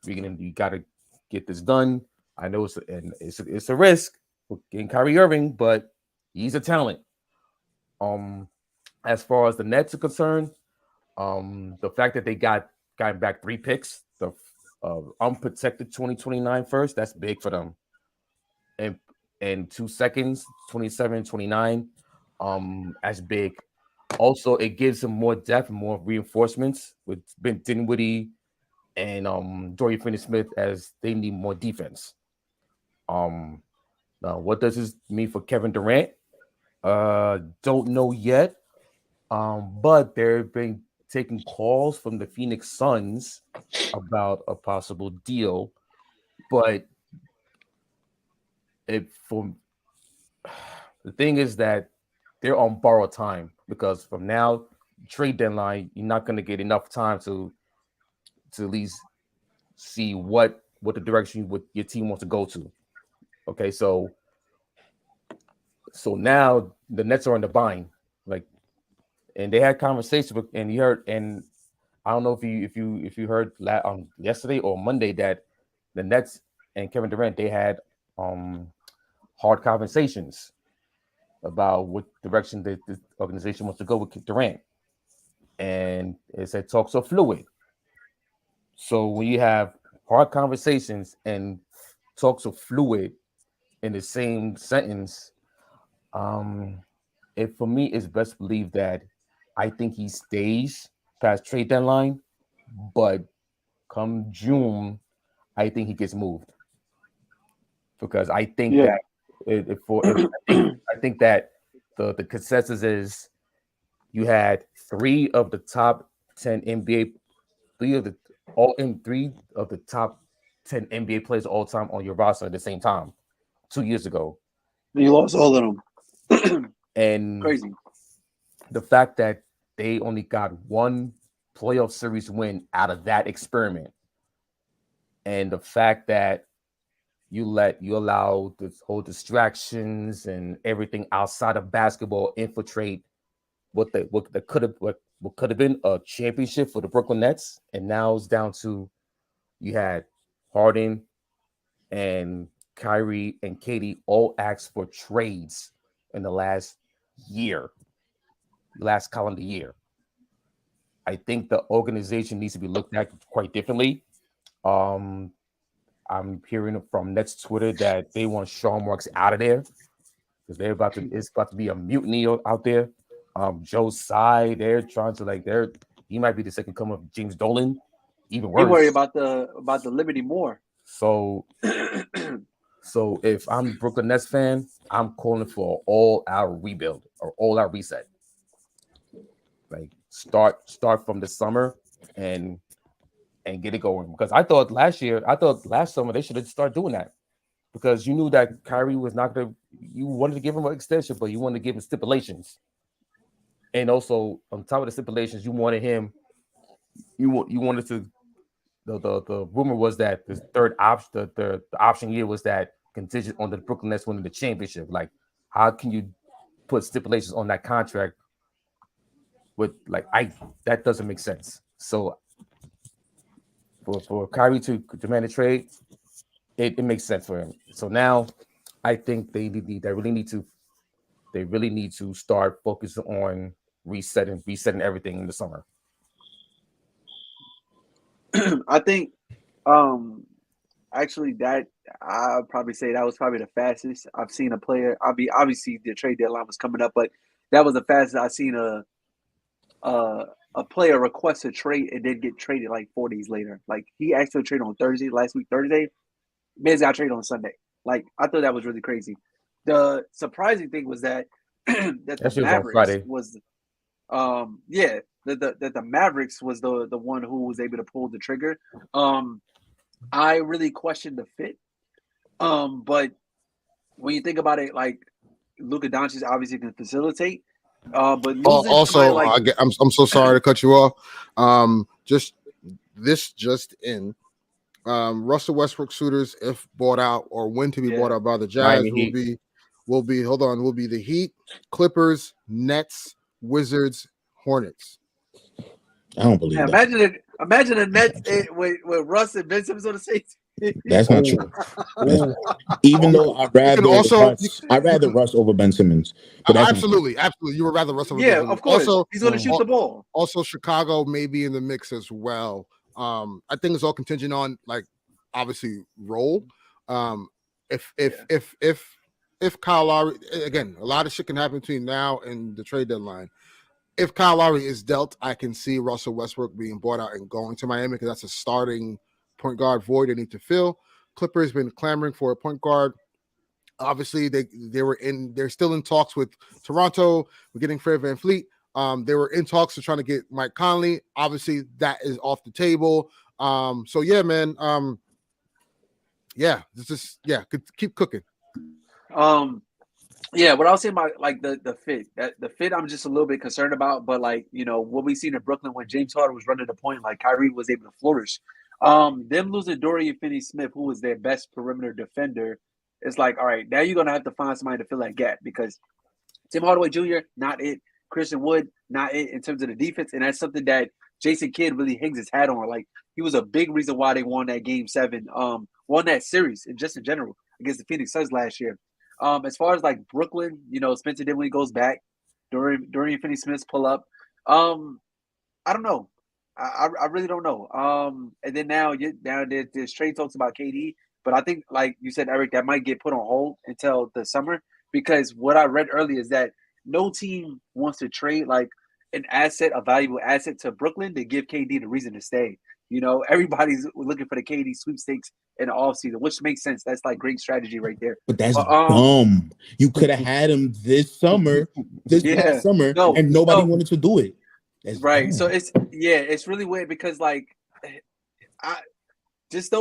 you got to get this done. I know it's a risk for getting Kyrie Irving, but he's a talent. As far as the Nets are concerned, the fact that they got back 3 picks, the unprotected 2029 first, that's big for them. And and 2 seconds, 27, 29, as big. Also, it gives him more depth, more reinforcements with Ben Dinwiddie and Dorian Finney-Smith as they need more defense. Now, what does this mean for Kevin Durant? Don't know yet. But they've been taking calls from the Phoenix Suns about a possible deal. But the thing is that they're on borrowed time because from now trade deadline, you're not going to get enough time to at least see what the direction your team wants to go to. Okay, so now the Nets are in the bind, and they had conversations with, and you heard, and I don't know if you heard yesterday or Monday that the Nets and Kevin Durant, they had hard conversations about what direction the organization wants to go with Durant, and it said talks are fluid. So when you have hard conversations and talks are fluid in the same sentence, for me, it's best believed that I think he stays past trade deadline, but come June, I think he gets moved because I think that I think that the consensus is you had 3 of the top 10 NBA, 3 of the top 10 NBA players all time on your roster at the same time 2 years ago. You lost all of them. And crazy. The fact that they only got 1 playoff series win out of that experiment, and the fact that you allow this whole distractions and everything outside of basketball infiltrate what could have been a championship for the Brooklyn Nets, and now it's down to you had Harden and Kyrie and Katie all asked for trades in the last calendar year. I think the organization needs to be looked at quite differently. I'm hearing from Nets Twitter that they want Sean Marks out of there because it's about to be a mutiny out there. Joe Tsai, they're trying to he might be the second coming of James Dolan, even worse. You worry about the Liberty more. So if I'm a Brooklyn Nets fan, I'm calling for all-out rebuild or all-out reset. Start from the summer and get it going. Because I thought last summer they should have started doing that. Because you knew that Kyrie was not going to, you wanted to give him an extension, but you wanted to give him stipulations. And also on top of the stipulations, you wanted to, the rumor was that the third option, the option year was that contingent on the Brooklyn Nets winning the championship. Like, how can you put stipulations on that contract that doesn't make sense. So for Kyrie to demand a trade, it makes sense for him. So now I think they really need to start focusing on resetting everything in the summer. I think actually that I'll probably say that was probably the fastest I've seen a player. Obviously the trade deadline was coming up, but that was the fastest I've seen a player request a trade and then get traded like 4 days later. Like, he actually traded on Thursday, last week, Thursday. Man's got traded on Sunday. Like, I thought that was really crazy. The surprising thing was that the Mavericks was that the Mavericks was the one who was able to pull the trigger. I really questioned the fit. But when you think about it, like, Luka Doncic obviously can facilitate. But also, I'm so sorry to cut you off. Just in. Russell Westbrook suitors, if bought out or when to be bought out by the Jazz, will be the Heat, Clippers, Nets, Wizards, Hornets. I don't believe that. Imagine the Nets with Russ and Ben Simmons on the same team. That's not true. Even though I'd rather Russ over Ben Simmons. But absolutely. You would rather Russ over Ben Simmons. Of course. Also, he's going to shoot the ball. Also, Chicago may be in the mix as well. I think it's all contingent on, like, obviously role. If if Kyle Lowry, again, a lot of shit can happen between now and the trade deadline. If Kyle Lowry is dealt, I can see Russell Westbrook being bought out and going to Miami because that's a starting point guard void they need to fill. Clippers been clamoring for a point guard. Obviously, they're still in talks with Toronto. We're getting Fred VanVleet. They were in talks to trying to get Mike Conley. Obviously, that is off the table. So yeah, man. Keep cooking. Yeah, what I was saying about like the fit, the fit I'm just a little bit concerned about, but like, you know, what we seen in Brooklyn when James Harden was running the point, like Kyrie was able to flourish. Them losing Dorian Finney-Smith, who was their best perimeter defender, it's like, all right, now you're gonna have to find somebody to fill that gap because Tim Hardaway Jr. not it, Christian Wood not it in terms of the defense, and that's something that Jason Kidd really hangs his hat on. Like he was a big reason why they won that Game 7, won that series, and just in general against the Phoenix Suns last year. As far as like Brooklyn, you know, Spencer Dinwiddie goes back, Dorian Finney-Smith's pull up. I don't know. I really don't know. And then now there's trade talks about KD, but I think like you said, Eric, that might get put on hold until the summer because what I read earlier is that no team wants to trade like a valuable asset to Brooklyn to give KD the reason to stay. You know, everybody's looking for the KD sweepstakes in the offseason, which makes sense. That's like great strategy right there. But that's dumb. You could have had him this summer, past summer, and nobody wanted to do it. That's right. dumb. So it's really weird because like just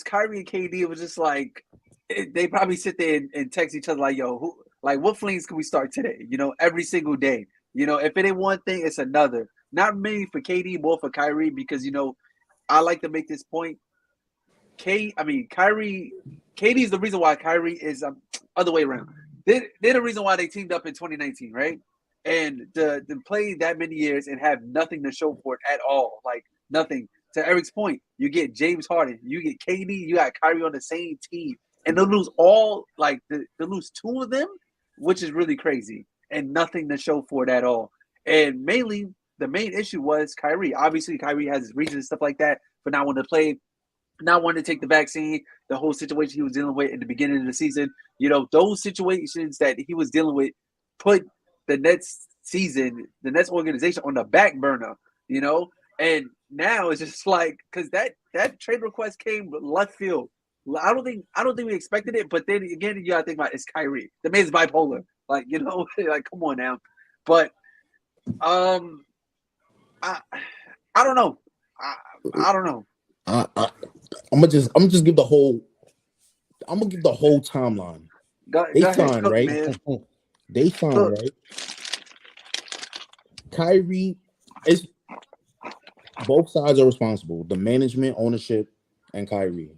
Kyrie and KD, it was just like they probably sit there and text each other like, yo, what flames can we start today? You know, every single day. You know, if it ain't one thing, it's another. Not many for KD, more for Kyrie, because you know, I like to make this point. Kyrie, KD's the reason why Kyrie is other way around. They're the reason why they teamed up in 2019, right? And to play that many years and have nothing to show for it at all, like nothing. To Eric's point, you get James Harden, you get KD, you got Kyrie on the same team, and they'll lose they'll lose two of them, which is really crazy, and nothing to show for it at all. And mainly, the main issue was Kyrie. Obviously, Kyrie has his reasons and stuff like that for not wanting to play, not wanting to take the vaccine, the whole situation he was dealing with in the beginning of the season. You know, those situations that he was dealing with put the Nets organization on the back burner, you know? And now it's just like, because that trade request came left field. I don't think we expected it, but then again, you gotta think about it's Kyrie. The man's bipolar. Like, you know, like come on now. But I don't know. I don't know. I'm gonna just give the whole timeline. They signed, right? They signed, right? Kyrie is both sides are responsible. The management, ownership, and Kyrie.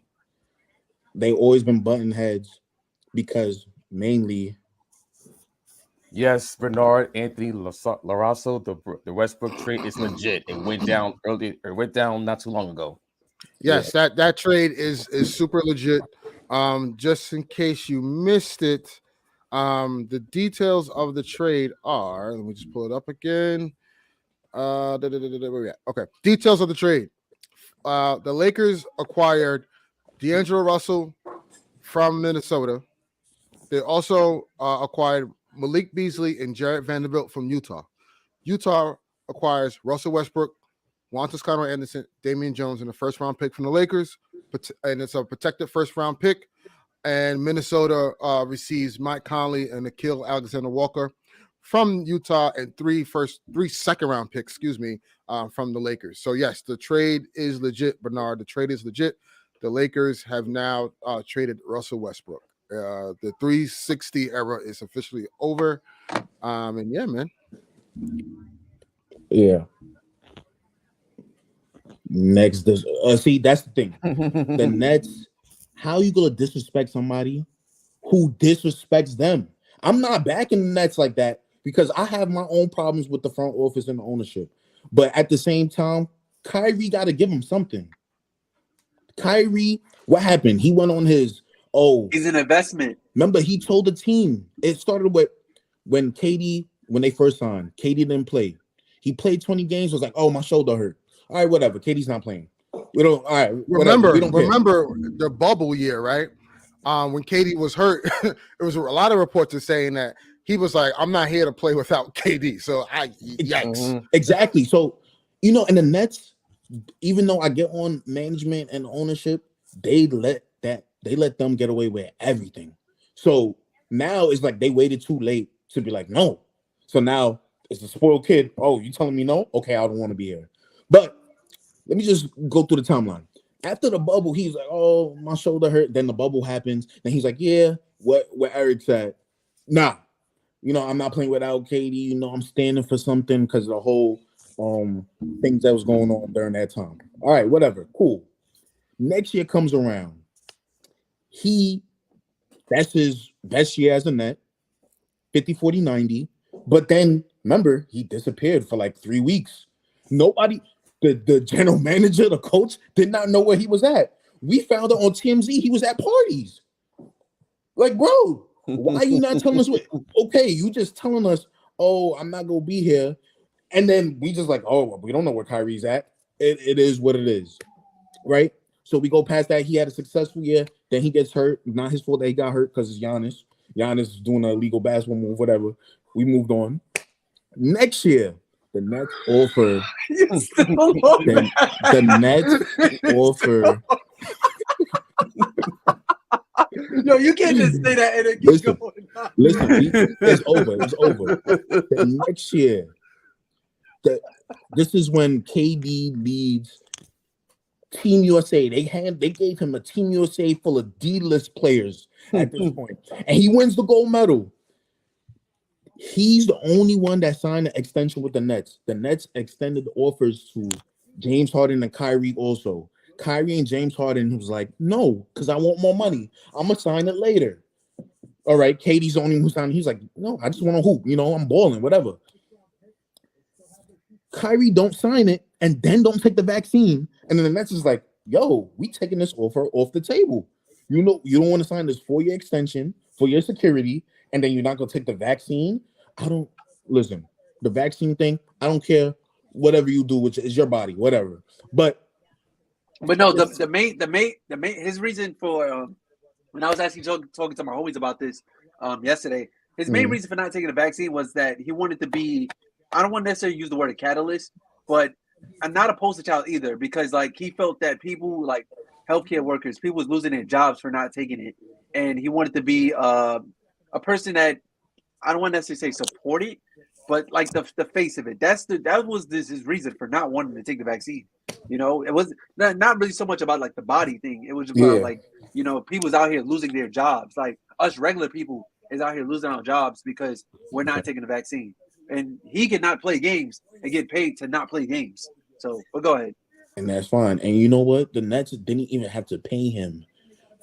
They always been button heads because mainly. Yes, Bernard, Anthony, Larasso, the Westbrook trade is legit. It went down early. It went down not too long ago. Yes, that trade is super legit. Just in case you missed it, the details of the trade are. Let me just pull it up again. Where we at? Okay, details of the trade. The Lakers acquired D'Angelo Russell from Minnesota. They also acquired Malik Beasley and Jarrett Vanderbilt from Utah. Utah acquires Russell Westbrook, Juan Toscano Anderson, Damian Jones, and a first-round pick from the Lakers, and it's a protected first-round pick. And Minnesota receives Mike Conley and Nickeil Alexander-Walker from Utah and three second-round picks, from the Lakers. So yes, the trade is legit, Bernard. The trade is legit. The Lakers have now traded Russell Westbrook. The 360 era is officially over. And yeah, man. Yeah. Next, see, that's the thing. The Nets, how you gonna disrespect somebody who disrespects them? I'm not backing the Nets like that because I have my own problems with the front office and the ownership. But at the same time, Kyrie got to give him something. Kyrie, what happened? He went on his, he's an investment. Remember, he told the team, it started with when they first signed, KD didn't play. He played 20 games, was like, oh, my shoulder hurt. All right, whatever. KD's not playing. We don't. All right. Remember the bubble year, right? when KD was hurt, there was a lot of reports of saying that he was like, I'm not here to play without KD. So yikes. Exactly. So, and the Nets, even though I get on management and ownership, they let them get away with everything. So now it's like they waited too late to be like, no. So now it's a spoiled kid. Oh, you telling me no? Okay, I don't want to be here. But let me just go through the timeline. After the bubble, he's like, oh, my shoulder hurt. Then the bubble happens. Then he's like, yeah, what Eric said. Nah, I'm not playing without KD. I'm standing for something because of the whole things that was going on during that time. All right, whatever. Cool. Next year comes around. That's his best year as a Net, 50, 40, 90. But then, remember, he disappeared for like 3 weeks. Nobody, the general manager, the coach, did not know where he was at. We found out on TMZ he was at parties. Like, bro, why are you not telling us what? Okay, you just telling us, oh, I'm not going to be here. And then we just like, oh, we don't know where Kyrie's at. It is what it is, right? So we go past that. He had a successful year. Then he gets hurt. Not his fault that he got hurt because it's Giannis. Giannis is doing an illegal basketball move, whatever. We moved on. Next year, the Nets offer. The Nets offer. No, you can't just say that and it keep going on. Listen, it's over. It's over. The next year, this is when KD leads Team USA. They gave him a Team USA full of D-list players at this point, and he wins the gold medal. He's the only one that signed an extension with the Nets. The Nets extended the offers to James Harden and Kyrie also. Kyrie and James Harden was like, no, because I want more money. I'm going to sign it later. All right, KD's the only one who signed. He's like, no, I just want to hoop. I'm balling, whatever. Kyrie don't sign it and then don't take the vaccine. And then the Nets is like, yo, we taking this offer off the table. You don't want to sign this 4-year extension for your security, and then you're not going to take the vaccine. Listen, the vaccine thing, I don't care. Whatever you do, which is your body, whatever. But no, the main his reason for when I was actually talking to my homies about this yesterday, his main reason for not taking the vaccine was that he wanted to be, I don't want to necessarily use the word a catalyst, but I'm not a poster child either, because like he felt that people like healthcare workers, people was losing their jobs for not taking it, and he wanted to be a person that I don't want to necessarily say support it, but like the face of it. That was his reason for not wanting to take the vaccine. It was not really so much about like the body thing. It was about like people's out here losing their jobs. Like us regular people is out here losing our jobs because we're not taking the vaccine. And he could not play games and get paid to not play games. So, but go ahead. And that's fine. And you know what? The Nets didn't even have to pay him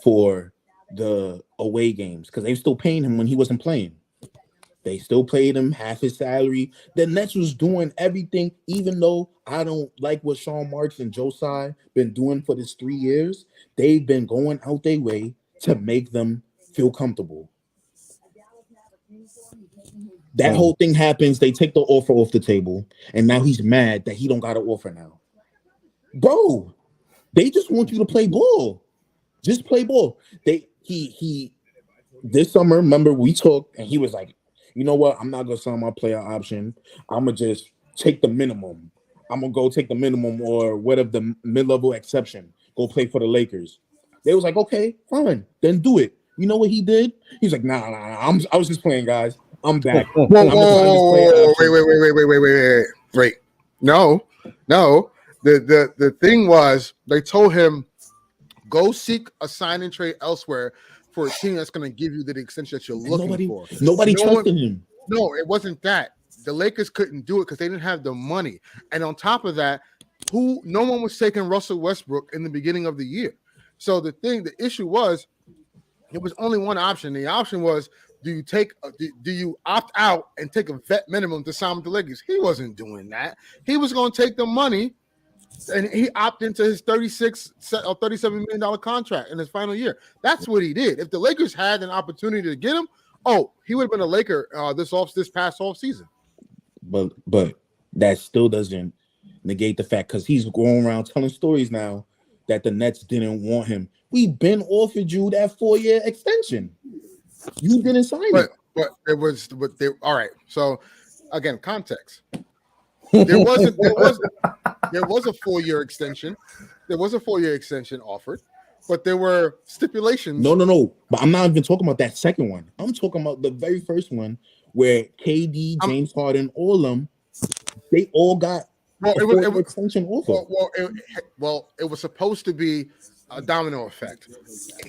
for the away games because they were still paying him when he wasn't playing. They still paid him half his salary. The Nets was doing everything, even though I don't like what Sean Marks and Joe Tsai been doing for this 3 years. They've been going out their way to make them feel comfortable. That whole thing happens. They take the offer off the table, and now he's mad that he don't got an offer now. Bro, they just want you to play ball. Just play ball. He this summer, remember we talked, and he was like, you know what? I'm not gonna sign my player option. I'm gonna just take the minimum. I'm gonna go take the minimum or whatever the mid-level exception. Go play for the Lakers. They was like, okay, fine, then do it. You know what he did? He's like, nah. I was just playing, guys. I'm back. Wait. No. The thing was, they told him, go seek a sign and trade elsewhere for a team that's going to give you the extension that you're looking for. Nobody trusted him. No, it wasn't that. The Lakers couldn't do it because they didn't have the money. And on top of that, no one was taking Russell Westbrook in the beginning of the year. So the issue was, it was only one option. The option was, do you opt out and take a vet minimum to sign with the Lakers? He wasn't doing that. He was going to take the money, and he opted into his $36 or $37 million contract in his final year. That's what he did. If the Lakers had an opportunity to get him, he would have been a Laker this past off season. But that still doesn't negate the fact, because he's going around telling stories now that the Nets didn't want him. We've been offered you that 4-year extension. You didn't sign it. But all right. So again, context. There was a 4-year extension. There was a 4-year extension offered, but there were stipulations. No. But I'm not even talking about that second one. I'm talking about the very first one where KD, James Harden, all of them, they all got extension offer. It was supposed to be a domino effect.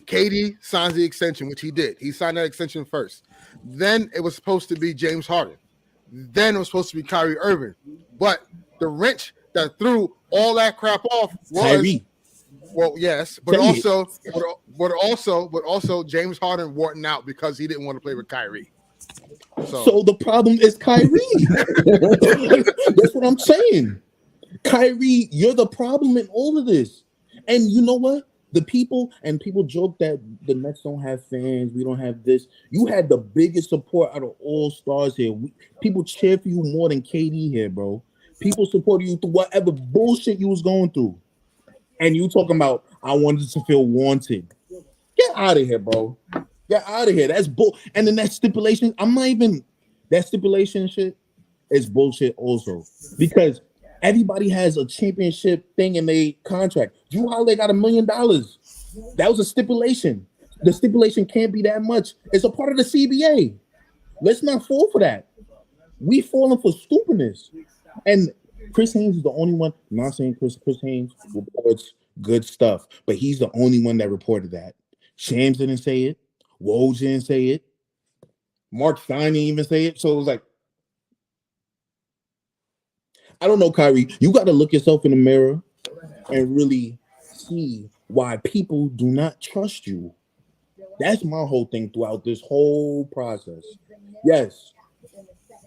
KD signs the extension, which he did. He signed that extension first. Then it was supposed to be James Harden. Then it was supposed to be Kyrie Irving. But the wrench that threw all that crap off was Kyrie. Well, yes, but also James Harden wanting out because he didn't want to play with Kyrie. So the problem is Kyrie. That's what I'm saying. Kyrie, you're the problem in all of this. And you know what? People joke that the Nets don't have fans. We don't have this. You had the biggest support out of all stars here. People cheer for you more than KD here, bro. People supported you through whatever bullshit you was going through. And you talking about, I wanted to feel wanted. Get out of here, bro. Get out of here. That's bull. And then that stipulation, that stipulation shit is bullshit also. Because everybody has a championship thing in their contract. Drew Holiday got $1 million. That was a stipulation. The stipulation can't be that much. It's a part of the CBA. Let's not fall for that. We falling for stupidness. And Chris Haynes is the only one. I'm not saying Chris Haynes reports good stuff, but he's the only one that reported that. Shams didn't say it. Woj didn't say it. Mark Stein didn't even say it. So it was like, I don't know, Kyrie. You got to look yourself in the mirror and really see why people do not trust you. That's my whole thing throughout this whole process. Yes,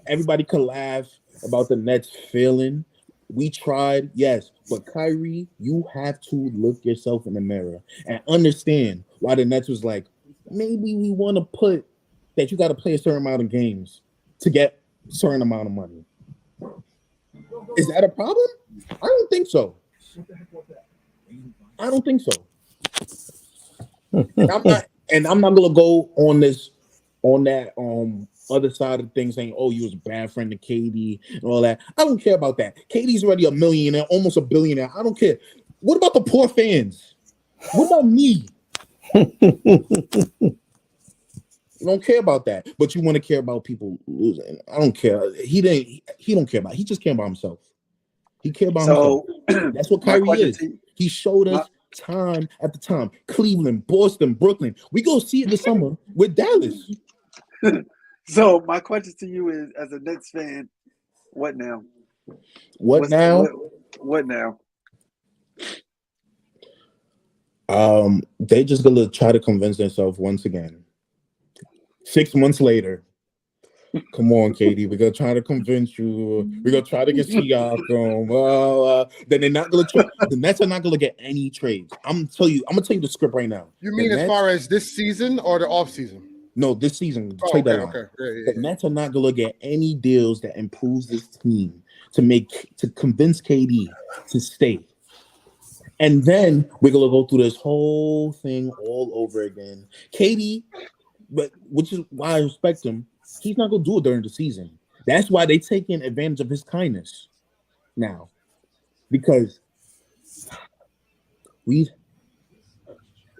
everybody could laugh about the Nets failing. We tried, yes, but Kyrie, you have to look yourself in the mirror and understand why the Nets was like, maybe we want to put that you got to play a certain amount of games to get a certain amount of money. Is that a problem? I don't think so. And I'm not gonna go on that other side of things saying, oh, you was a bad friend to KD and all that. I don't care about that. KD's already a millionaire, almost a billionaire. I don't care. What about the poor fans? What about me? You don't care about that, but you want to care about people losing. I don't care. He don't care about it. He just care about himself. He care about himself. That's what Kyrie is. He showed us time after time. Cleveland, Boston, Brooklyn. We go see it this summer with Dallas. So my question to you is, as a Nets fan, what now? What now? They just gonna try to convince themselves once again. 6 months later, come on, KD, we're gonna try to convince you. We're gonna try to get Siakam. Then they're not gonna. The Nets are not gonna get any trades. I'm gonna tell you the script right now. You mean as far as this season or the off season? No, this season. Okay. The Nets are not gonna get any deals that improves this team to convince KD to stay. And then we're gonna go through this whole thing all over again. KD, which is why I respect him, he's not gonna do it during the season. That's why they taking advantage of his kindness now. Because we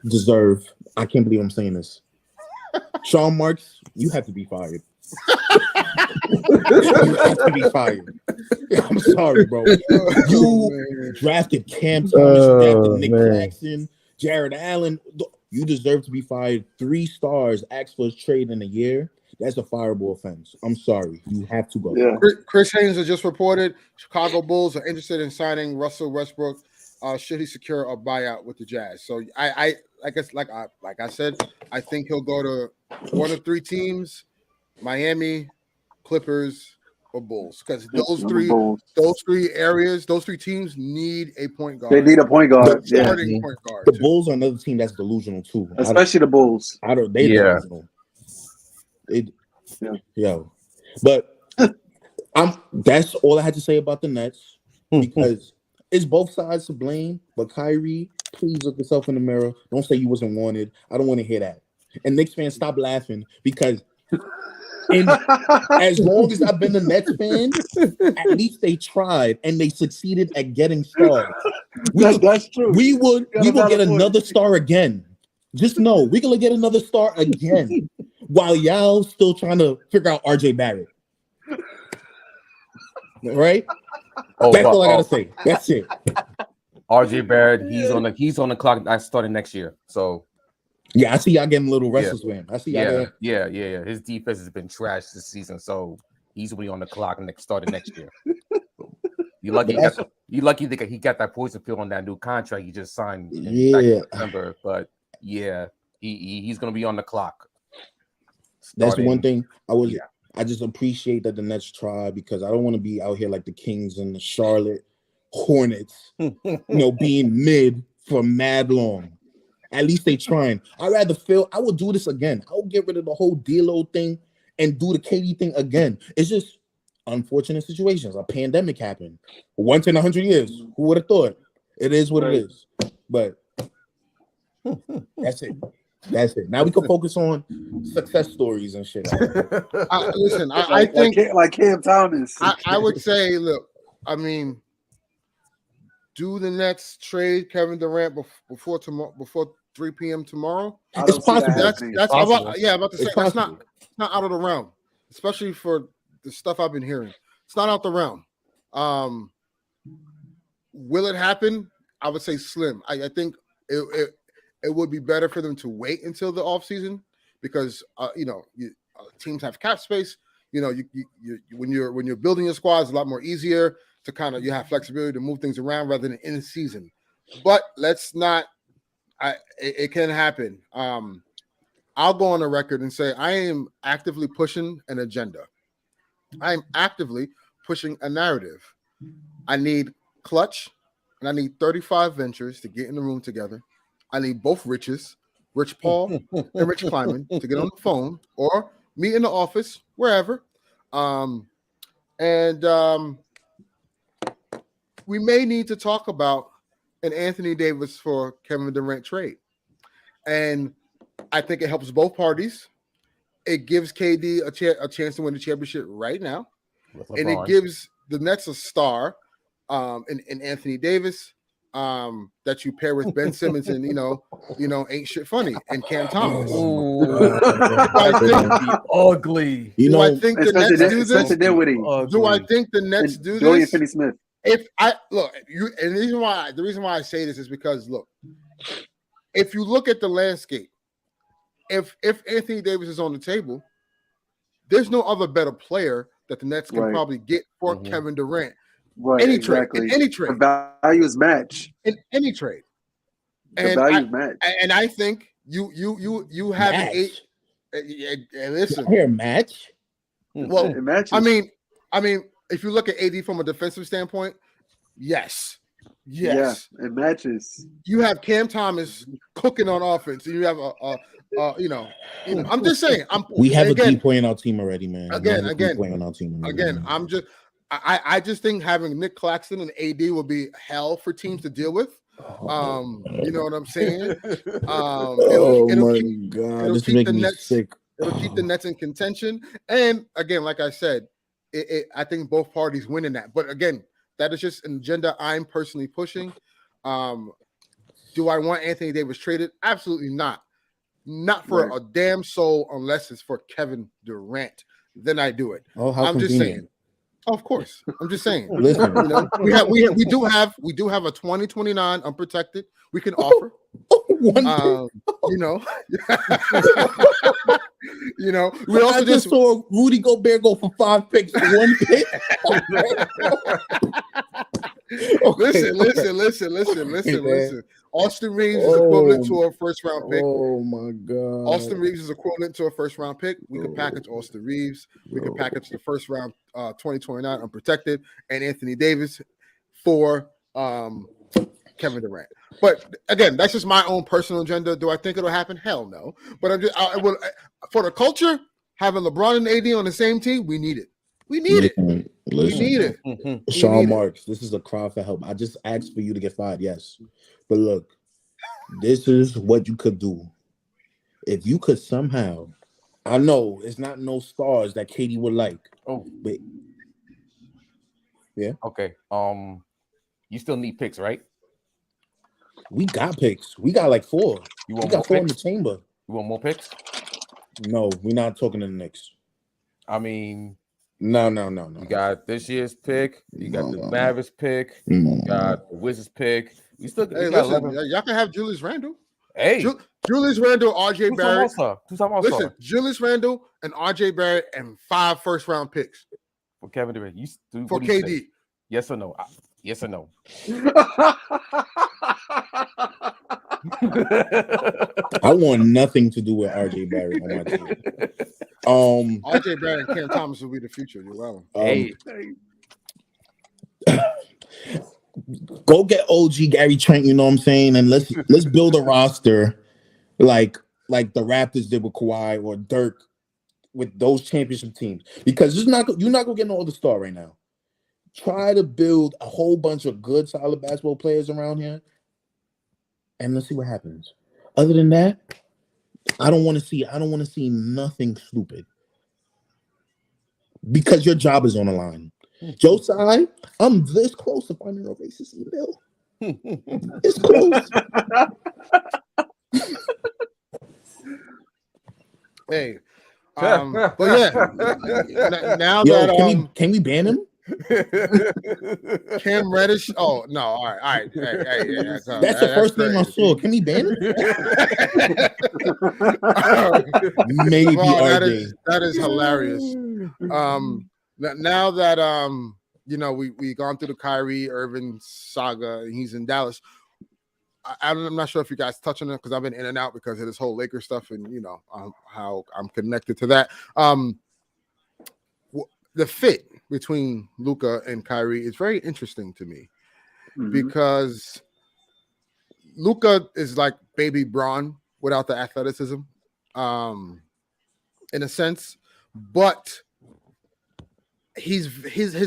deserve, I can't believe I'm saying this. Sean Marks, you have to be fired. You have to be fired. I'm sorry, bro. You drafted Cam Thomas, you drafted Nick Claxton, Jared Allen. You deserve to be fired. 3 stars asked for his trade in a year. That's a fireable offense. I'm sorry. You have to go. Yeah. Chris Haynes has just reported Chicago Bulls are interested in signing Russell Westbrook should he secure a buyout with the Jazz. So I said, I think he'll go to one of 3 teams: Miami, Clippers, or Bulls. Because those three teams need a point guard. They need a point guard. Starting point guard. The Bulls are another team that's delusional too. Especially the Bulls. Delusional. But that's all I had to say about the Nets because it's both sides to blame. But Kyrie, Please look yourself in the mirror. Don't say you wasn't wanted. I don't want to hear that. And Knicks fans, stop laughing because as long as I've been a Nets fan, at least they tried and they succeeded at getting stars. That's true. We will get another star again. Just know we're gonna get another star again while y'all still trying to figure out RJ Barrett. Right? That's all I gotta say. That's it. RJ Barrett, he's on the clock. I started next year. So yeah, I see y'all getting a little restless with him. I see y'all. Yeah. His defense has been trashed this season, so he's gonna be on the clock and started next year. You lucky that he got that poison pill on that new contract he just signed in December. But yeah, he's gonna be on the clock. That's one thing I just appreciate that the Nets try because I don't want to be out here like the Kings and the Charlotte Hornets, being mid for mad long. At least they trying. I would do this again. I would get rid of the whole D'Lo thing and do the KD thing again. It's just unfortunate situations. A pandemic happened once in 100 years. Who would have thought? It is what it is. But that's it. Now we can focus on success stories and shit. Listen, I think like Cam Thomas. I would say, look, I mean, do the Nets trade Kevin Durant before 3 p.m. tomorrow? It's possible. That's possible. About to say that's not out of the realm, especially for the stuff I've been hearing. It's not out the realm. Will it happen? I would say slim. I think it would be better for them to wait until the offseason because teams have cap space. You when you're building your squad, it's a lot more easier to kind of you have flexibility to move things around rather than in the season. But let's not. It can happen. I'll go on the record and say I am actively pushing an agenda. I am actively pushing a narrative. I need Clutch, and I need 35 Ventures to get in the room together. I need both Rich Paul and Rich Kleiman to get on the phone or meet in the office, wherever. We may need to talk about an Anthony Davis for Kevin Durant trade. And I think it helps both parties. It gives KD a chance to win the championship right now. And it gives the Nets a star in Anthony Davis that you pair with Ben Simmons and, ain't shit funny and Cam Thomas. Ugly. I think the Nets do this? Do I think the Nets do this? Dorian Finney-Smith. If I look, and the reason why I say this is because look, if you look at the landscape, if Anthony Davis is on the table, there's no other better player that the Nets can probably get for Kevin Durant. Right, any trade. The value is match. In any trade. The value is match. And I think you have an 8. And listen, here match. Well, it matches. I mean, if you look at AD from a defensive standpoint, yes. Yeah, it matches. You have Cam Thomas cooking on offense, and you have I'm just saying. We have a deep play in our team already, man. I just think having Nick Claxton and AD will be hell for teams to deal with. You know what I'm saying? It'll keep the Nets sick. It'll keep the Nets in contention. And again, like I said, I think both parties win in that. But again, that is just an agenda I'm personally pushing. Do I want Anthony Davis traded? Absolutely not. Not for a damn soul unless it's for Kevin Durant. Then I do it. Oh, how I'm convenient. Just saying. Of course. I'm just saying. Listen, we do have a 2029 unprotected we can offer. We also just saw Rudy Gobert go for 5 picks for 1 pick. Okay. Listen. Austin Reeves is equivalent to a first-round pick. Oh my God! Austin Reeves is equivalent to a first-round pick. We could package Austin Reeves. We could package the first-round 2029 unprotected and Anthony Davis for Kevin Durant. But again, that's just my own personal agenda. Do I think it'll happen? Hell no. But for the culture, having LeBron and AD on the same team, we need it. We need it. Sean Marks, this is a cry for help. I just asked for you to get fired, yes. But look, This is what you could do. If you could somehow, I know it's not no stars that Katie would like. Oh, but yeah. Okay. You still need picks, right? We got picks. We got like 4. You We want got more 4 in picks? the chamber. You want more picks? No, we're not talking to the Knicks. I mean, No. you got this year's pick. You got the No. Mavericks pick. No. You got the Wizards pick. We still Hey, we got listen, 11. y'all can have Julius Randle. Hey, Julius Randle, RJ Barrett. Two-time All-Star. Listen, Julius Randle and RJ Barrett and 5 first-round picks For Kevin Durant. for KD. Yes or no? Yes or no? I want nothing to do with RJ Barrett on my team. RJ Barrett and Cam Thomas will be the future. You're welcome. Hey, Go get OG Gary Trent, you know what I'm saying? And let's build a roster like the Raptors did with Kawhi or Dirk with those championship teams. Because you're not gonna get no other star right now. Try to build a whole bunch of good, solid basketball players around here, and let's see what happens. Other than that, I don't want to see nothing stupid. Because your job is on the line. Joe Tsai, I'm this close to finding a racist email. It's close. Hey, but yeah, now that can we ban him? Cam Reddish. Oh no! All right. Hey, yeah, that's the first thing I saw. Can we ban him? Maybe RJ. That is hilarious. Now that we gone through the Kyrie Irving saga and he's in Dallas. I'm not sure if you guys touch on it because I've been in and out because of this whole Lakers stuff and how I'm connected to that. The fit between Luka and Kyrie is very interesting to me because Luka is like baby Braun without the athleticism, in a sense, but his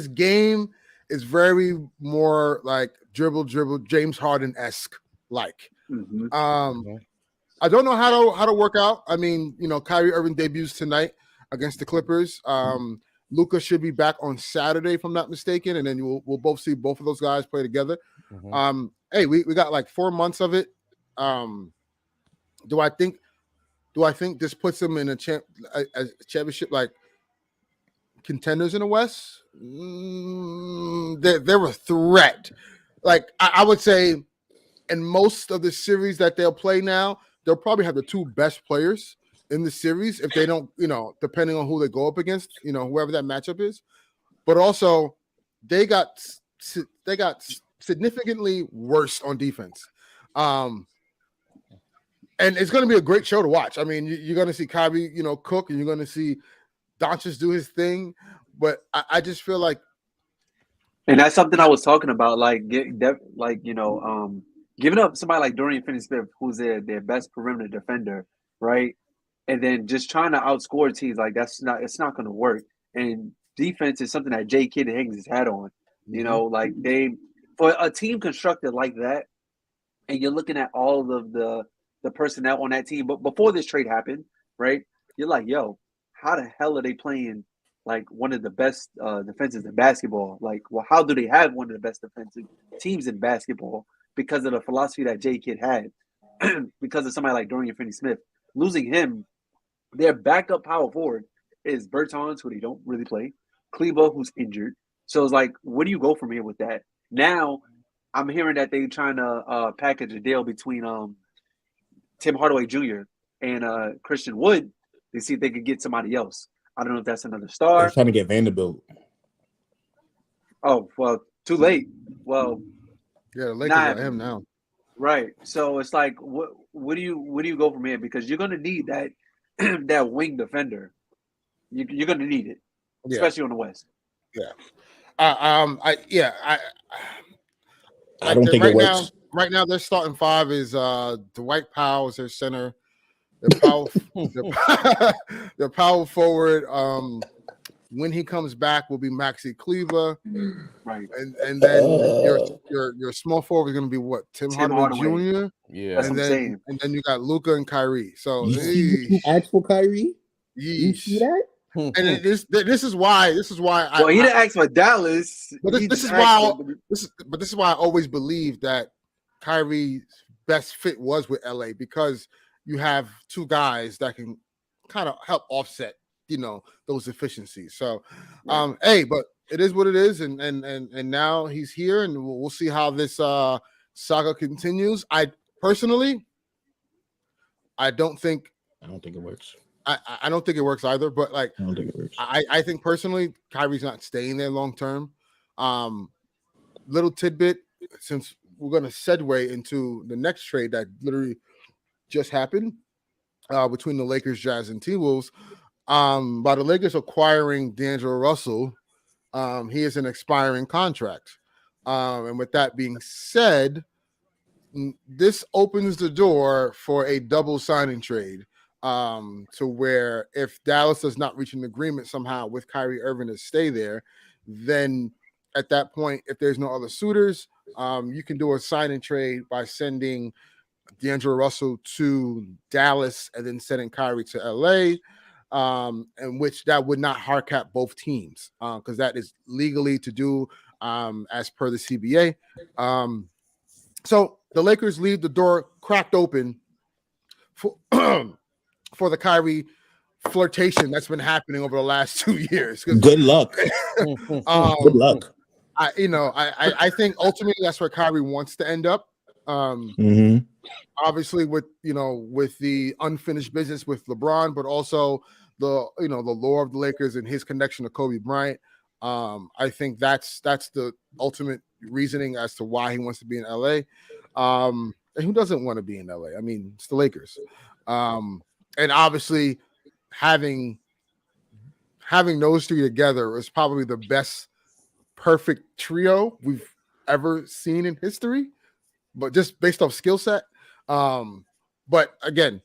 game is very more like dribble James Harden-esque like. I don't know how to work out. I mean, Kyrie Irving debuts tonight against the Clippers. Luka should be back on Saturday, if I'm not mistaken, and then we'll both see both of those guys play together. Hey, we got like 4 months of it. Do I think this puts them in a championship like contenders in the West? They're a threat. Like I would say, in most of the series that they'll play now, they'll probably have the 2 best players in the series if they don't, depending on who they go up against, whoever that matchup is. But also, they got significantly worse on defense. And it's going to be a great show to watch. I mean, you're going to see Kyrie, cook, and you're going to see Doncic do his thing. But I just feel like, and that's something I was talking about, giving up somebody like Dorian Finney-Smith, who's their best perimeter defender, right? And then just trying to outscore teams, like it's not going to work. And defense is something that Jay Kidd hangs his hat on. For a team constructed like that, and you're looking at all of the personnel on that team, but before this trade happened, right? You're like, yo, how the hell are they playing like one of the best defenses in basketball? Like, well, how do they have one of the best defensive teams in basketball? Because of the philosophy that Jay Kidd had, because of somebody like Dorian Finney-Smith. Losing him, their backup power forward is Bertans, who they don't really play, Kleber, who's injured. So it's like, where do you go from here with that? Now, I'm hearing that they're trying to package a deal between Tim Hardaway Jr. and Christian Wood to see if they could get somebody else. I don't know if that's another star. They're trying to get Vanderbilt. Oh, well, too late. Well, yeah, the Lakers got him now. Right. So it's like, where do you go from here? Because you're going to need that that wing defender. You're going to need it, especially on the West. Yeah. I don't think it works. Right now, their starting 5 is Dwight Powell is their center. Their power forward, when he comes back will be Maxi Cleaver, Right. and then your small forward is going to be what, Tim Hardaway Jr. Yeah, That's and what I'm saying. then you got Luka and Kyrie. So You see what you asked for, Kyrie? You see that? And this is why Well, he didn't ask for Dallas. But this is why I always believe that Kyrie's best fit was with LA, because you have two guys that can kind of help offset, those efficiencies. So, hey, but it is what it is, and now he's here, and we'll see how this saga continues. I don't think it works. I don't think it works either, but like I don't think it works. I think personally, Kyrie's not staying there long term. Little tidbit, since we're going to segue into the next trade that literally just happened between the Lakers, Jazz, and T-Wolves. By the Lakers acquiring D'Angelo Russell, he is an expiring contract. And with that being said, this opens the door for a double signing trade. To where if Dallas does not reach an agreement somehow with Kyrie Irving to stay there, then at that point, if there's no other suitors, you can do a sign and trade by sending D'Angelo Russell to Dallas and then sending Kyrie to LA, in which that would not hard cap both teams, because that is legally to do as per the CBA. So the Lakers leave the door cracked open for for the Kyrie flirtation that's been happening over the last 2 years. Good luck. Good luck. I think ultimately that's where Kyrie wants to end up. Obviously with the unfinished business with LeBron, but also the lore of the Lakers and his connection to Kobe Bryant. I think that's the ultimate reasoning as to why he wants to be in LA. And who doesn't want to be in LA? I mean, it's the Lakers. And obviously having those three together is probably the best perfect trio we've ever seen in history, but just based off skill set. But again,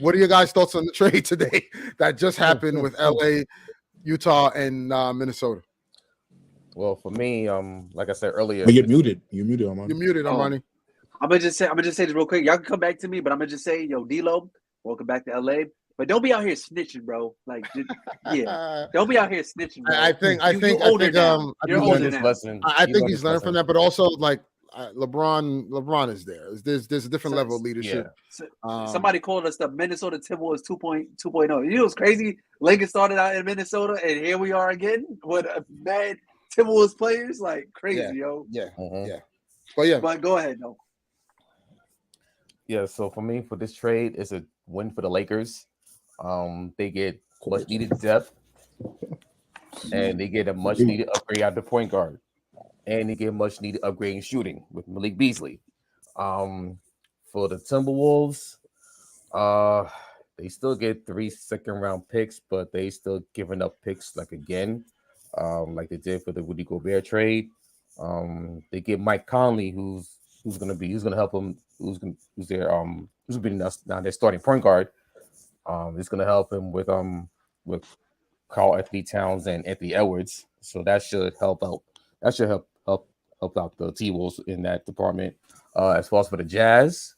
what are your guys' thoughts on the trade today that just happened with LA, Utah, and Minnesota? Well, for me, like I said earlier, but you're muted. You're muted, Armani. You're muted, Armani. I'm gonna just say this real quick. Y'all can come back to me, but I'm gonna just say, D-Lo, welcome back to LA. But don't be out here snitching, bro. Like, don't be out here snitching, bro. I think he's learned from that, but also like LeBron is there. There's a different level of leadership. Yeah. Somebody called us the Minnesota Timberwolves 2.0. You know what's crazy? Lakers started out in Minnesota, and here we are again with a mad Timberwolves players. Like crazy, yo. Yeah. But go ahead, though. Yeah, so for me, for this trade, it's a win for the Lakers. They get much needed depth, and they get a much needed upgrade at the point guard, and they get much needed upgrade in shooting with Malik Beasley. For the Timberwolves, they still get 3 second-round picks, but they still giving up picks like they did for the Rudy Gobert trade. They get Mike Conley, who's gonna help them. Who's been now their starting point guard. It's gonna help him with Karl Anthony Towns and Anthony Edwards. So that should help out. That should help out the T-Wolves in that department. As far as for the Jazz,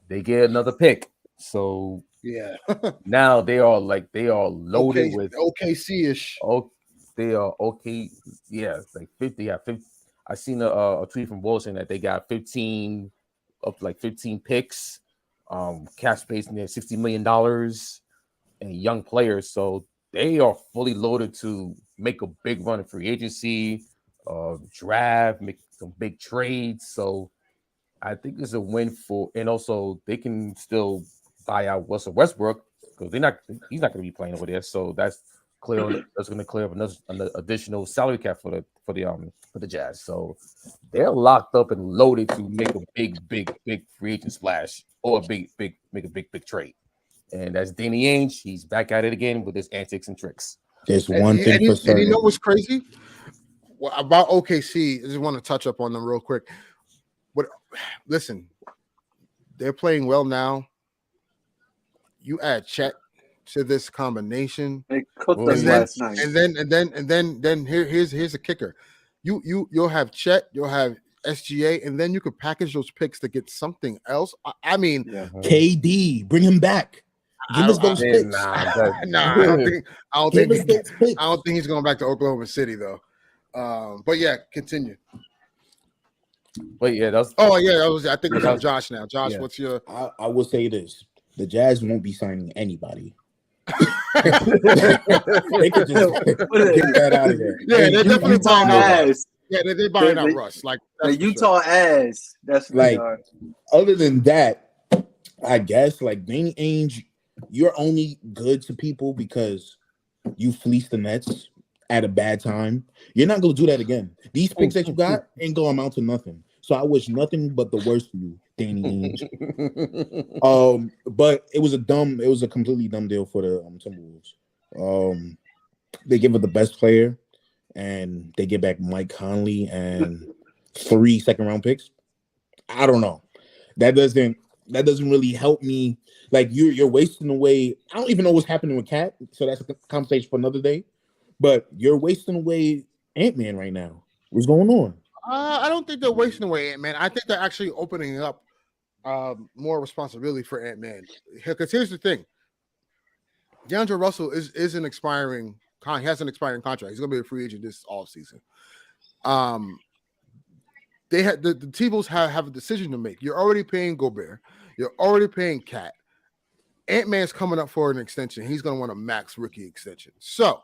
they get another pick. So yeah, now they are loaded with OKC-ish. Oh, they are okay. Yeah, it's like 50. Yeah, 50. I seen a tweet from Wilson that they got 15 picks, cap space near $60 million, and young players. So they are fully loaded to make a big run in free agency, draft, make some big trades. So I think it's a win and also they can still buy out Russell Westbrook because he's not going to be playing over there. So that's clear. That's going to clear up another additional salary cap for the Jazz. So they're locked up and loaded to make a big free agent splash or make a big trade. And that's Danny Ainge. He's back at it again with his antics and tricks. There's one thing for certain. And you know what's crazy about OKC? I just want to touch up on them real quick. Listen, they're playing well now. You add Chet to this combination. They cooked us last night. And then here's a kicker. You'll have Chet, you'll have SGA, and then you could package those picks to get something else. I mean, KD, bring him back. Give us those picks. I don't think he's going back to Oklahoma City though. But yeah, continue. But yeah, that's. Oh yeah, that was. I think it's on Josh now. Josh, what's your? I will say this: the Jazz won't be signing anybody. They could just get that out of there. Yeah, they're definitely buying ass. Yeah, they're buying out Russ. Like the Utah ass. That's like. Other than that, I guess like Danny Ainge, you're only good to people because you fleeced the Nets at a bad time. You're not gonna do that again. These picks that you got ain't gonna amount to nothing. So I wish nothing but the worst for you, Danny Ainge. But it was a completely dumb deal for the Timberwolves. They give it the best player, and they get back Mike Conley and 3 second-round picks. I don't know. That doesn't really help me. Like you're wasting away. I don't even know what's happening with Cat, so that's a conversation for another day. But you're wasting away Ant-Man right now. What's going on? I don't think they're wasting away Ant-Man. I think they're actually opening up more responsibility for Ant-Man. Because here's the thing: DeAndre Russell is an expiring. He has an expiring contract. He's going to be a free agent this offseason. They had the T-Bulls have a decision to make. You're already paying Gobert. You're already paying Cat. Ant-Man's coming up for an extension. He's going to want a max rookie extension. So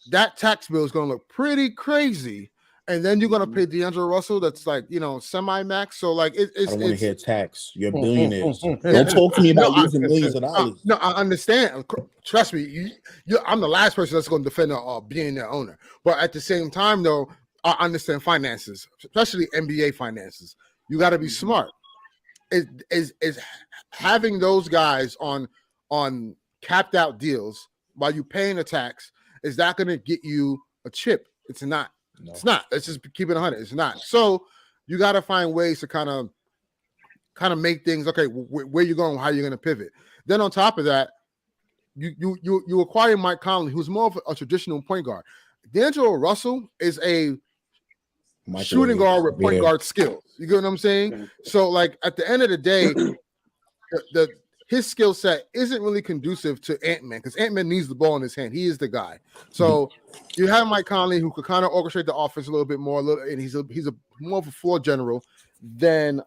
that tax bill is going to look pretty crazy. And then you're going to pay DeAndre Russell that's like, semi-max. So like I don't want to hear tax. You're billionaires. Don't talk to me about losing millions of dollars. No, I understand. Trust me. I'm the last person that's going to defend a billionaire owner. But at the same time, though, I understand finances, especially NBA finances. You got to be smart. Is having those guys on capped out deals while you paying a tax, is that going to get you a chip? It's not. No. It's not. Let's just keep it 100. It's not. So you got to find ways to kind of make things okay. Where you going? How you're going to pivot? Then on top of that, you acquire Mike Conley, who's more of a traditional point guard. D'Angelo Russell is a shooting guard with point guard skills. You get what I'm saying? So like at the end of the day, his skill set isn't really conducive to Ant-Man because Ant-Man needs the ball in his hand. He is the guy. So you have Mike Conley who could kind of orchestrate the offense a little bit more, and he's a more of a floor general than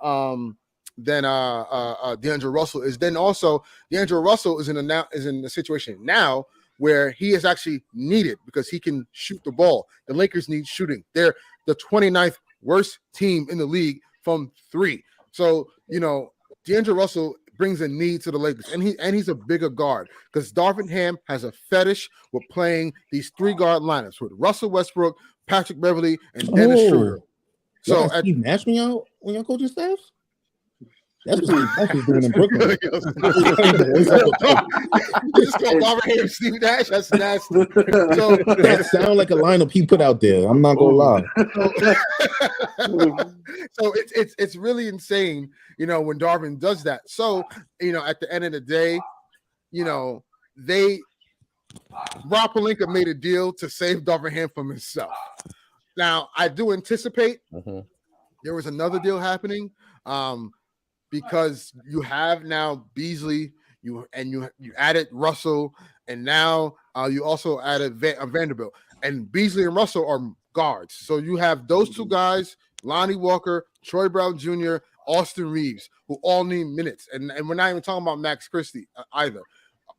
D'Angelo Russell is. Then also D'Angelo Russell is in a situation now where he is actually needed because he can shoot the ball. The Lakers need shooting. They're the 29th worst team in the league from 3. So D'Angelo Russell brings a need to the Lakers, and he's a bigger guard because Darvin Ham has a fetish with playing these 3-guard lineups with Russell Westbrook, Patrick Beverley, and Dennis Schroeder. So Steve Nash when y'all coaching staff? That's what he's doing in Brooklyn. You just call Darvin Ham Steve Nash? That's nasty. So that sounds like a lineup he put out there. I'm not gonna lie. So it's really insane, when Darvin does that. So, at the end of the day, Rob Pelinka made a deal to save Darvin Ham from himself. Now, I do anticipate there was another deal happening, because you have now Beasley, you added Russell, and now you also added Vanderbilt. And Beasley and Russell are guards. So you have those 2 guys, Lonnie Walker, Troy Brown Jr., Austin Reeves, who all need minutes. And we're not even talking about Max Christie either.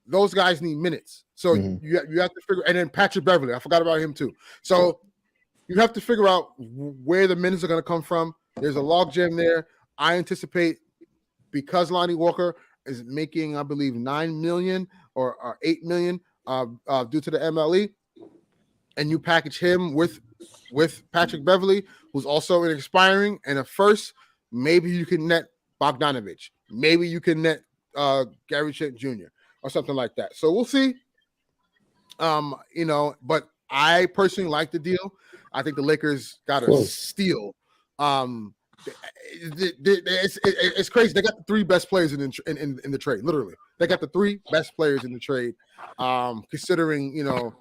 Those guys need minutes. So you have to figure – and then Patrick Beverley. I forgot about him too. So you have to figure out where the minutes are going to come from. There's a logjam there. I anticipate because Lonnie Walker is making, I believe, $9 million or $8 million due to the MLE, and you package him with Patrick Beverley, who's also an expiring and a first, maybe you can net Bogdanovich. Maybe you can net Gary Trent Jr. or something like that. So we'll see. But I personally like the deal. I think the Lakers got to steal. It's crazy. They got the 3 best players in the trade. Literally, they got the 3 best players in the trade. Considering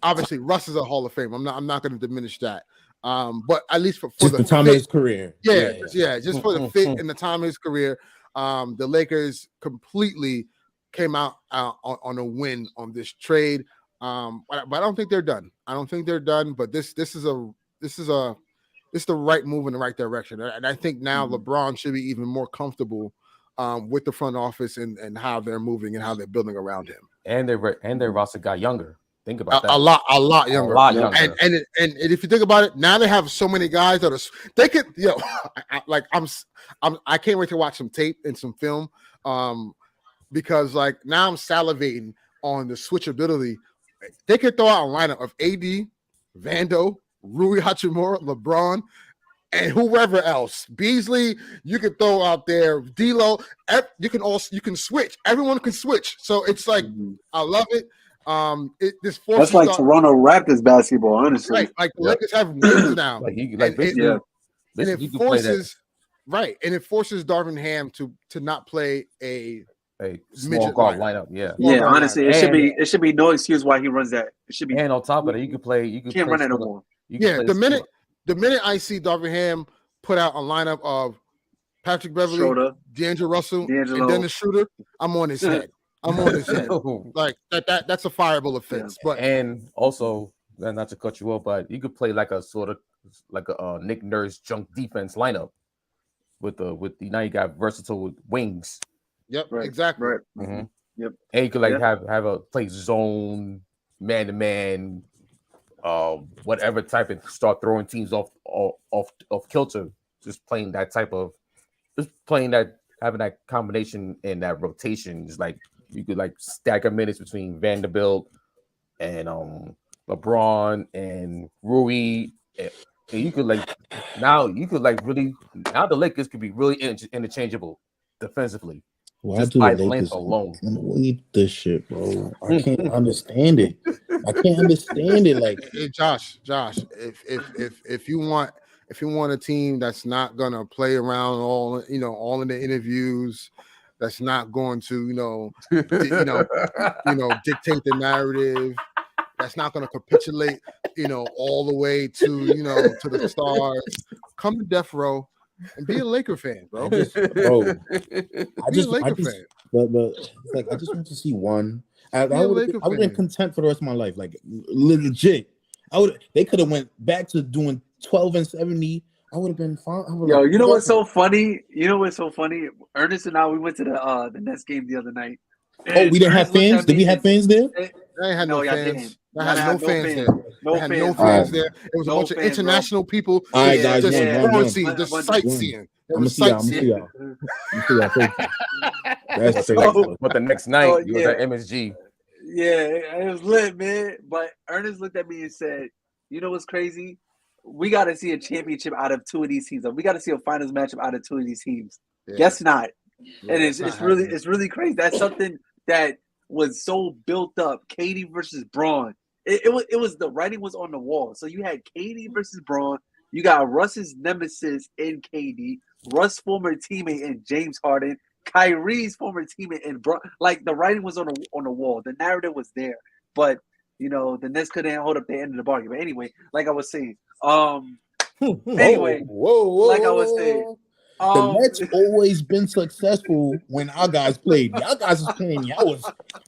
obviously Russ is a Hall of Fame. I'm not going to diminish that. But at least for just the time of his career. Yeah, just for the fit and the time of his career, the Lakers completely came out on a win on this trade. But I don't think they're done. But this is the right move in the right direction. And I think now LeBron should be even more comfortable with the front office and how they're moving and how they're building around him. And their roster got younger. Think about that. A lot younger. And if you think about it, now they have so many guys that they could, I can't wait to watch some tape and some film. Because like now I'm salivating on the switchability. They could throw out a lineup of AD, Vando, Rui Hachimura, LeBron, and whoever else. Beasley, you could throw out there. D'Lo, you can switch. Everyone can switch. So it's like I love it. This that's like Toronto Raptors basketball, honestly. Right, like the Lakers have wins now. And it forces Darvin Ham to not play a small guard lineup. Honestly, it should be no excuse why he runs that. It should be. And on top of it, you can't run it no more. The minute I see Darvin Ham put out a lineup of Patrick Beverley, Schroeder, D'Angelo Russell, and Dennis Schroeder, I'm on his head. Like that's a fireable offense. Yeah. And also, not to cut you off, but you could play like a sort of like a Nick Nurse junk defense lineup with now you got versatile wings. Yep, right. Exactly. Right. Mm-hmm. Yep. And you could have a play zone, man to man, whatever type, and start throwing teams off kilter. Having that combination and that rotation is like you could like stack minutes between Vanderbilt and LeBron and Rui. And you could really now the Lakers could be really interchangeable defensively. Why just by length alone. Wait this shit, bro. I can't understand it. Like, hey, Josh, if you want a team that's not gonna play around all in the interviews, that's not going to dictate the narrative, that's not going to capitulate all the way to the stars, come to death row and be a Laker fan, bro. I just want to see one. I would have been content for the rest of my life. Like legit. They could have went back to doing 12 and 70. I would have been fine. You know what's so funny? Ernest and I, we went to the Nets game the other night. Oh, we didn't have fans? Did we have fans there? I had no fans. I had no fans there. No fans there. It was a bunch of international people. All right, guys, just sightseeing. I'm gonna see y'all. That's crazy. But the next night, you was at MSG. Yeah, it was lit, man. But Ernest looked at me and said, "You know what's crazy? We got to see a championship out of 2 of these teams. We got to see a finals matchup out of 2 of these teams. Yeah. Guess not. Yeah, and it's really crazy. That's something that was so built up. KD versus Braun. It was the writing was on the wall. So you had KD versus Braun. You got Russ's nemesis in KD, Russ' former teammate in James Harden, Kyrie's former teammate in Braun. Like the writing was on the wall. The narrative was there, but the Nets couldn't hold up the end of the bargain. But anyway, like I was saying, the Nets always been successful when our guys played. Y'all guys was playing. I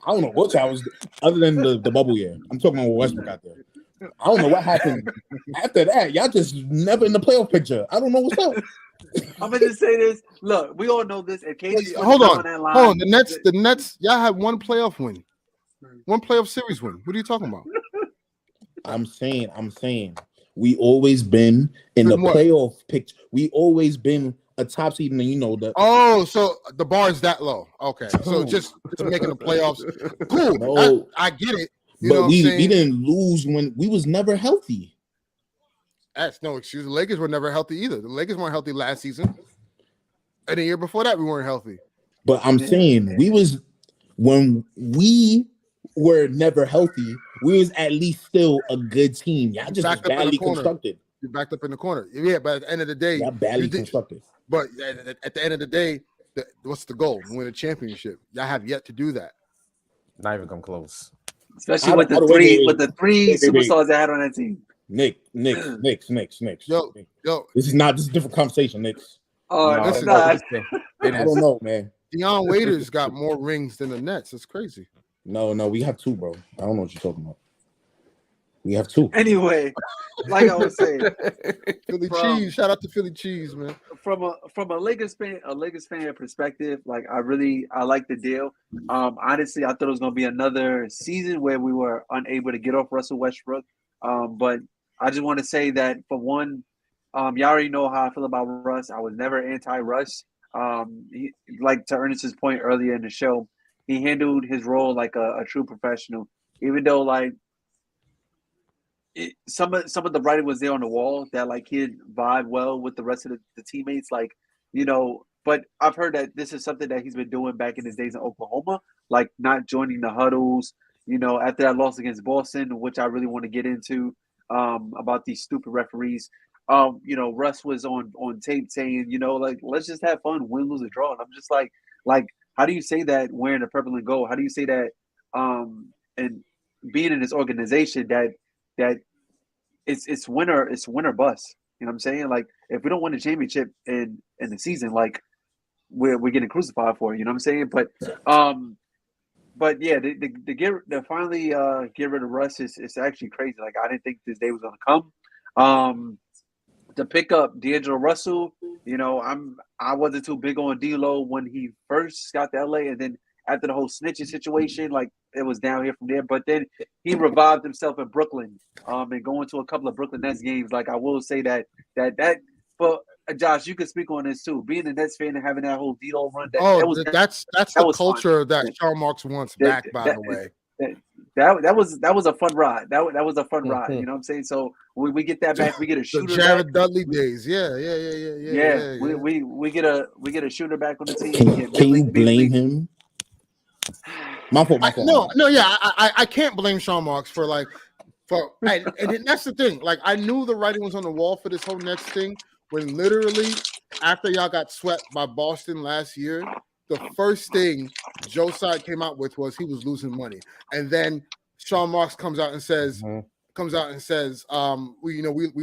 don't know what y'all was other than the bubble year. I'm talking about Westbrook out there. I don't know what happened after that. Y'all just never in the playoff picture. I don't know what's up. I'm gonna just say this. Look, we all know this. And KD, hold on. The Nets. Y'all had one playoff win, one playoff series win. What are you talking about? I'm saying. We always been in the playoff picture. We always been a top seed, and the. Oh, so the bar is that low. Okay, so just making the playoffs. Cool. No, I get it. But we didn't lose when we was never healthy. That's no excuse. The Lakers were never healthy either. The Lakers weren't healthy last season, and the year before that we weren't healthy. But I'm saying when we were never healthy, we was at least still a good team. Y'all just was badly constructed. You're backed up in the corner. Yeah, but at the end of the day, Y'all badly constructed. But at the end of the day, what's the goal? Win a championship. Y'all have yet to do that. Not even come close. Especially with the three superstars that had on that team. Knicks. Yo, this is a different conversation, Knicks. Oh, No, it's not. I don't know, man. Deion Waiters got more rings than the Nets. It's crazy. No, we have 2, bro. I don't know what you're talking about. We have 2. Anyway, like I was saying, Philly cheese. Shout out to Philly cheese, man. From a Lakers fan perspective, like I like the deal. Honestly, I thought it was gonna be another season where we were unable to get off Russell Westbrook. But I just want to say that for one, y'all already know how I feel about Russ. I was never anti-Russ. Like to Ernest's point earlier in the show, he handled his role like a true professional. Even though like some of the writing was there on the wall that like he'd vibe well with the rest of the teammates, like, you know. But I've heard that this is something that he's been doing back in his days in Oklahoma, like not joining the huddles. You know, after that loss against Boston, which I really want to get into about these stupid referees. You know, Russ was on tape saying, you know, like, let's just have fun, win, lose, or draw. And I'm just like, how do you say that wearing the purple and gold? How do you say that and being in this organization that it's winner bust? You know what I'm saying? Like, if we don't win the championship in the season, like we're getting crucified for it. You know what I'm saying? But yeah, to finally get rid of Russ is actually crazy. Like, I didn't think this day was gonna come. To pick up D'Angelo Russell, you know, I wasn't too big on D'Lo when he first got to LA, and then after the whole snitching situation, like it was down here from there. But then he revived himself in Brooklyn, and going to a couple of Brooklyn Nets games. Like, I will say that but Josh, you could speak on this too. Being a Nets fan and having that whole D'Lo run. That's the culture that Sean Marks wants back. By the way, that was a fun ride. That was a fun ride. You know what I'm saying? So we get that back. We get a shooter. The Jared back. Dudley days. Yeah. We get a shooter back on the team. Can you blame him? My fault. No. Yeah, I can't blame Sean Marks and that's the thing. Like, I knew the writing was on the wall for this whole Nets thing when literally after y'all got swept by Boston last year, the first thing Joe Tsai came out with was he was losing money, and then Sean Marks comes out and says, we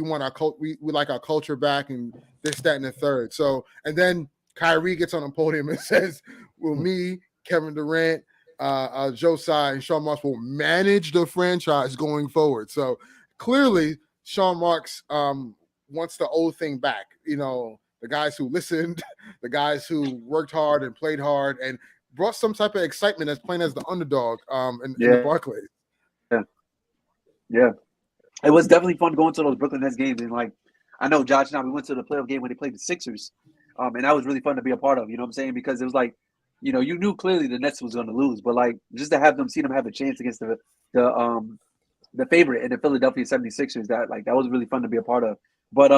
want our we like our culture back and this, that, and the third. So, and then Kyrie gets on a podium and says, "Well, me, Kevin Durant, Joe Tsai, and Sean Marks will manage the franchise going forward." So clearly, Sean Marks wants the old thing back. You know, the guys who listened, the guys who worked hard and played hard and brought some type of excitement as playing as the underdog in the Barclays. Yeah. It was definitely fun going to those Brooklyn Nets games. And, like, I know Josh and I, we went to the playoff game when they played the Sixers. And that was really fun to be a part of, you know what I'm saying? Because it was like, you know, you knew clearly the Nets was going to lose. But, like, just to see them have a chance against the favorite in the Philadelphia 76ers, that was really fun to be a part of. But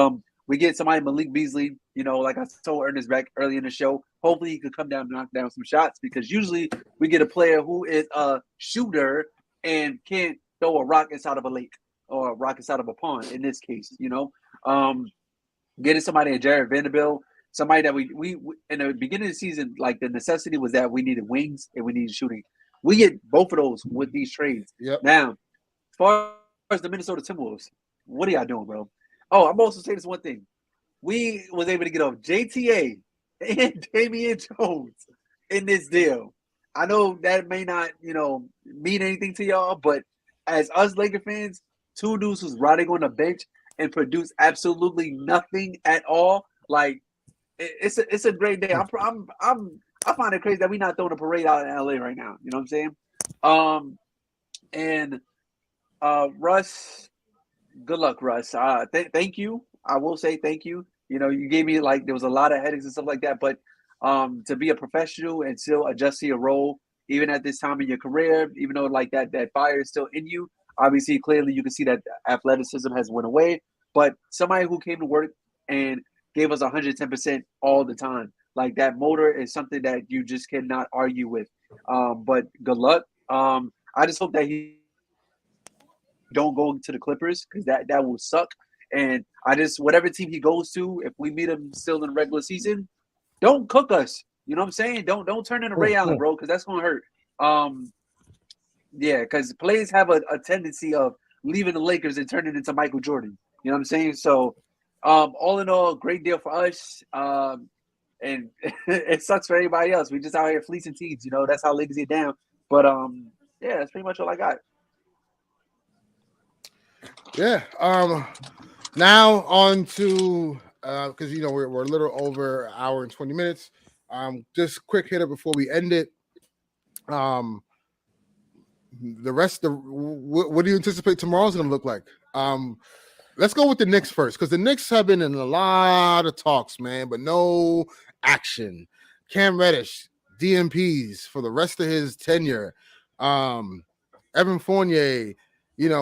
we get somebody, Malik Beasley, you know, like I told Ernest back early in the show, hopefully he could come down and knock down some shots, because usually we get a player who is a shooter and can't throw a rock inside of a lake or a rock inside of a pond in this case, you know. Getting somebody at Jared Vanderbilt, somebody that we in the beginning of the season, like the necessity was that we needed wings and we needed shooting. We get both of those with these trades. Yep. Now, as far as the Minnesota Timberwolves, what are y'all doing, bro? Oh, I'm also saying this one thing. We was able to get off JTA and Damian Jones in this deal. I know that may not, you know, mean anything to y'all, but as us Laker fans, two dudes who's riding on the bench and produce absolutely nothing at all, like it's a great day. I find it crazy that we're not throwing a parade out in LA right now. You know what I'm saying? Russ. Good luck, Russ. Thank you. I will say thank you. You know, you gave me, like, there was a lot of headaches and stuff like that, but to be a professional and still adjust to your role, even at this time in your career, even though like that fire is still in you, obviously, clearly you can see that athleticism has went away, but somebody who came to work and gave us 110% all the time, like that motor is something that you just cannot argue with. But good luck. I just hope that he don't go to the Clippers, because that will suck. And I just whatever team he goes to, if we meet him still in the regular season, don't cook us. You know what I'm saying? Don't turn into Ray Allen, bro, because that's gonna hurt. Yeah, because players have a tendency of leaving the Lakers and turning into Michael Jordan. You know what I'm saying? So, all in all, great deal for us. And it sucks for everybody else. We just out here fleecing teams. You know, that's how leagues get down. But yeah, that's pretty much all I got. Yeah. Now on to because we're a little over an hour and 20 minutes. Just quick hitter before we end it. The rest of what do you anticipate tomorrow's going to look like? Let's go with the Knicks first, because the Knicks have been in a lot of talks, man, but no action. Cam Reddish, DMPs for the rest of his tenure. Evan Fournier,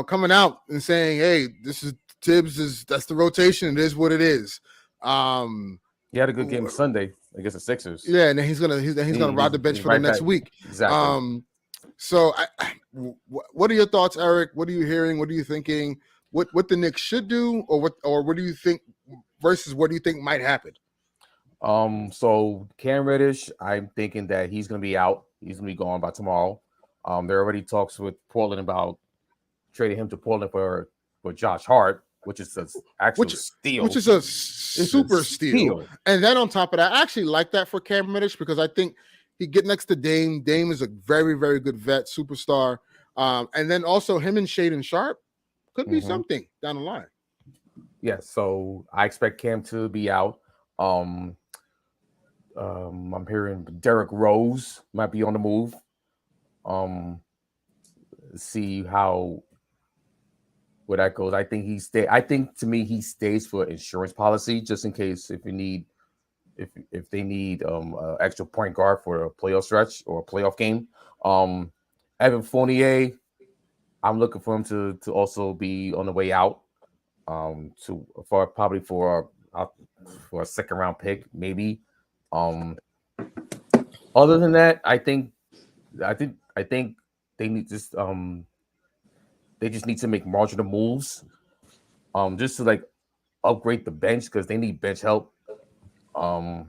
coming out and saying, "Hey, this is Tibbs. That's the rotation. It is what it is." He had a good game Sunday against the Sixers. Yeah, and then he's gonna ride the bench for the next week. Exactly. So, what are your thoughts, Eric? What are you hearing? What are you thinking? What the Knicks should do, or what do you think versus what do you think might happen? So Cam Reddish, I'm thinking that he's going to be out. He's going to be gone by tomorrow. There are already talks with Portland about trading him to Portland for Josh Hart, which is an actual steal. Which is a super steal. And then on top of that, I actually like that for Cam Reddish because I think he get next to Dame. Dame is a very, very good vet, superstar. And then also him and Shaedon Sharpe could be something down the line. Yeah, so I expect Cam to be out. I'm hearing Derrick Rose might be on the move. See where that goes. I think to me he stays for insurance policy just in case if they need extra point guard for a playoff stretch or a playoff game. Evan Fournier, I'm looking for him to also be on the way out. For a second round pick, maybe. Other than that, I think they need they just need to make marginal moves, just to upgrade the bench because they need bench help. Also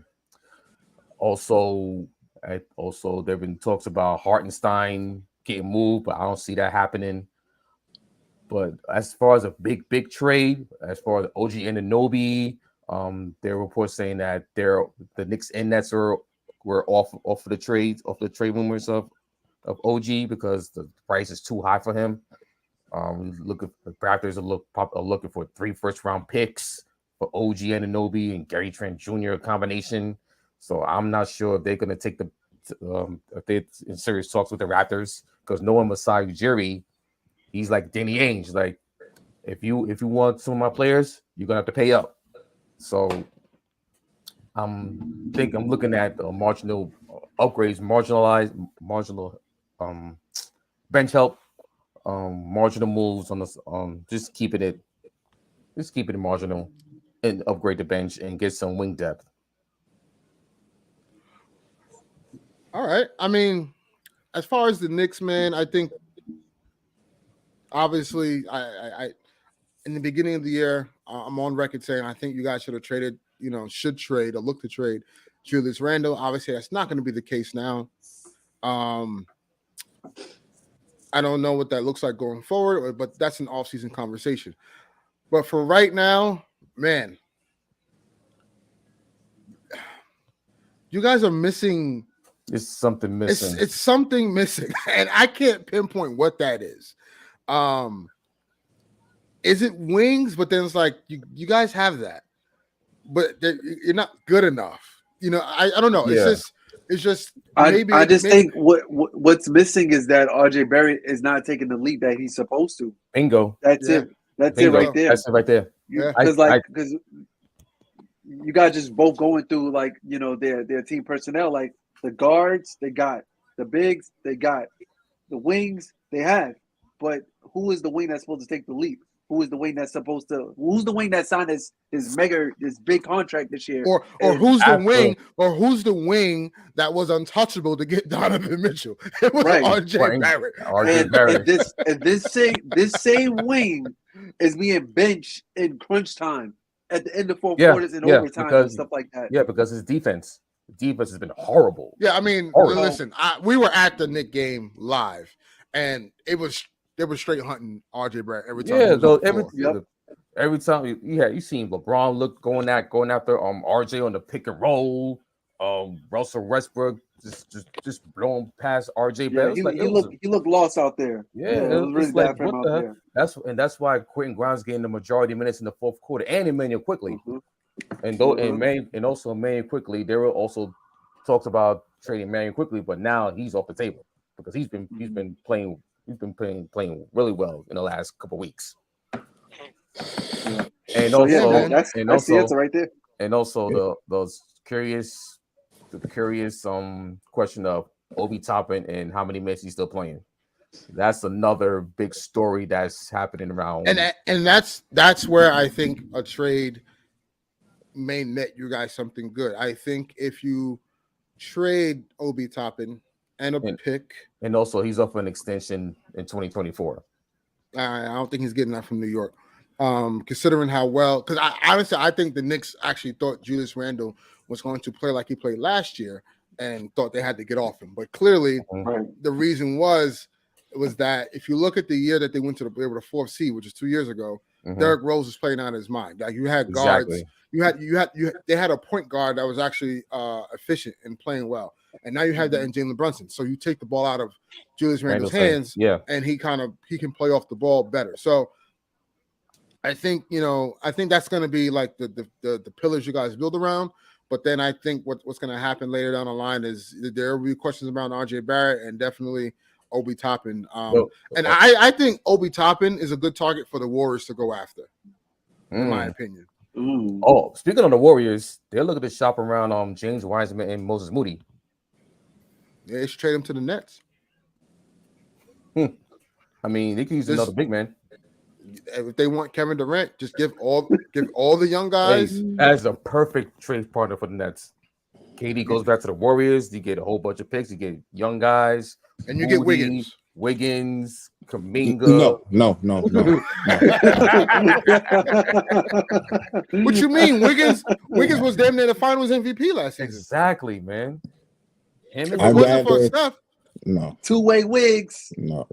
there've been talks about Hartenstein getting moved, but I don't see that happening. But as far as a big trade, as far as OG Anunoby, there are reports saying that the Knicks and Nets were off of the trade rumors of OG because the price is too high for him. The Raptors are looking for 3 first-round picks for OG Anunoby and Gary Trent Jr. combination. So I'm not sure if they're going to take if they're in serious talks with the Raptors because knowing Masai Ujiri, he's like Danny Ainge. Like, if you want some of my players, you're gonna have to pay up. So I'm looking at marginal upgrades, marginal bench help, marginal moves on this. Just keeping it marginal, and upgrade the bench and get some wing depth. All right. I mean, as far as the Knicks, man, I think. Obviously, I in the beginning of the year, I'm on record saying I think you guys should have traded, should trade or look to trade Julius Randle. Obviously, that's not going to be the case now. I don't know what that looks like going forward, but that's an off-season conversation. But for right now, man, you guys are missing. It's something missing. It's something missing, and I can't pinpoint what that is. Is it wings? But then it's like you guys have that, but you're not good enough. I don't know. Yeah. It's just. I think what's missing is that RJ Barrett is not taking the leap that he's supposed to. Bingo. That's it. That's it right there. That's it right there. Yeah. Because you guys just both going through their team personnel. Like the guards, they got the bigs, they got the wings, they have. But who is the wing that's supposed to take the leap? Who's the wing that signed this big contract this year? Or who's the wing that was untouchable to get Donovan Mitchell? It was RJ Barrett. And this same wing is being benched in crunch time at the end of fourth Yeah, quarters and yeah, overtime and because stuff like that. yeah, because his defense has been horrible. Yeah, I mean, Horrible. listen, we were at the Knick game live, and they were straight hunting RJ Barrett every time. Yeah, he was on the floor. every time you seen LeBron going after RJ on the pick and roll. Russell Westbrook just blowing past RJ Barrett. He looked lost out there. Yeah, it was really bad for him out there. That's why Quentin Grimes getting the majority of minutes in the fourth quarter, and Emmanuel Quickly, and also Emmanuel Quickly. There were also talks about trading Emmanuel Quickly, but now he's off the table because he's been playing really well in the last couple of weeks. Yeah. And So, also, that's the answer right there. And also the curious question of Obi Toppin and how many minutes he's still playing. That's another big story that's happening around. And that's where I think a trade may net you guys something good. I think if you trade Obi Toppin and a pick, and also he's up for an extension in 2024. I don't think he's getting that from New York. Considering how well, because I think the Knicks actually thought Julius Randle was going to play like he played last year and thought they had to get off him. But clearly, the reason was that if you look at the year that they went to the fourth seed, which is 2 years ago, Derrick Rose was playing out of his mind. Like you had guards, they had a point guard that was actually efficient and playing well, and now you have that in Jalen Brunson. So you take the ball out of Julius Randle's hands, and he can play off the ball better. So I think that's going to be like the pillars you guys build around. But then I think what's going to happen later down the line is there will be questions around RJ Barrett and definitely Obi Toppin. I think Obi Toppin is a good target for the Warriors to go after, in my opinion. Oh, speaking of the Warriors, they're looking to shop around James Wiseman and Moses Moody. Yeah, they should trade him to the Nets. I mean, they could use another big man. If they want Kevin Durant, just give all the young guys as a perfect trade partner for the Nets. KD goes back to the Warriors. You get a whole bunch of picks. You get young guys, and you get Wiggins, Kuminga. No. What you mean, Wiggins? Wiggins was damn near the Finals MVP last season. Exactly, man. No. Two-way Wigs. No.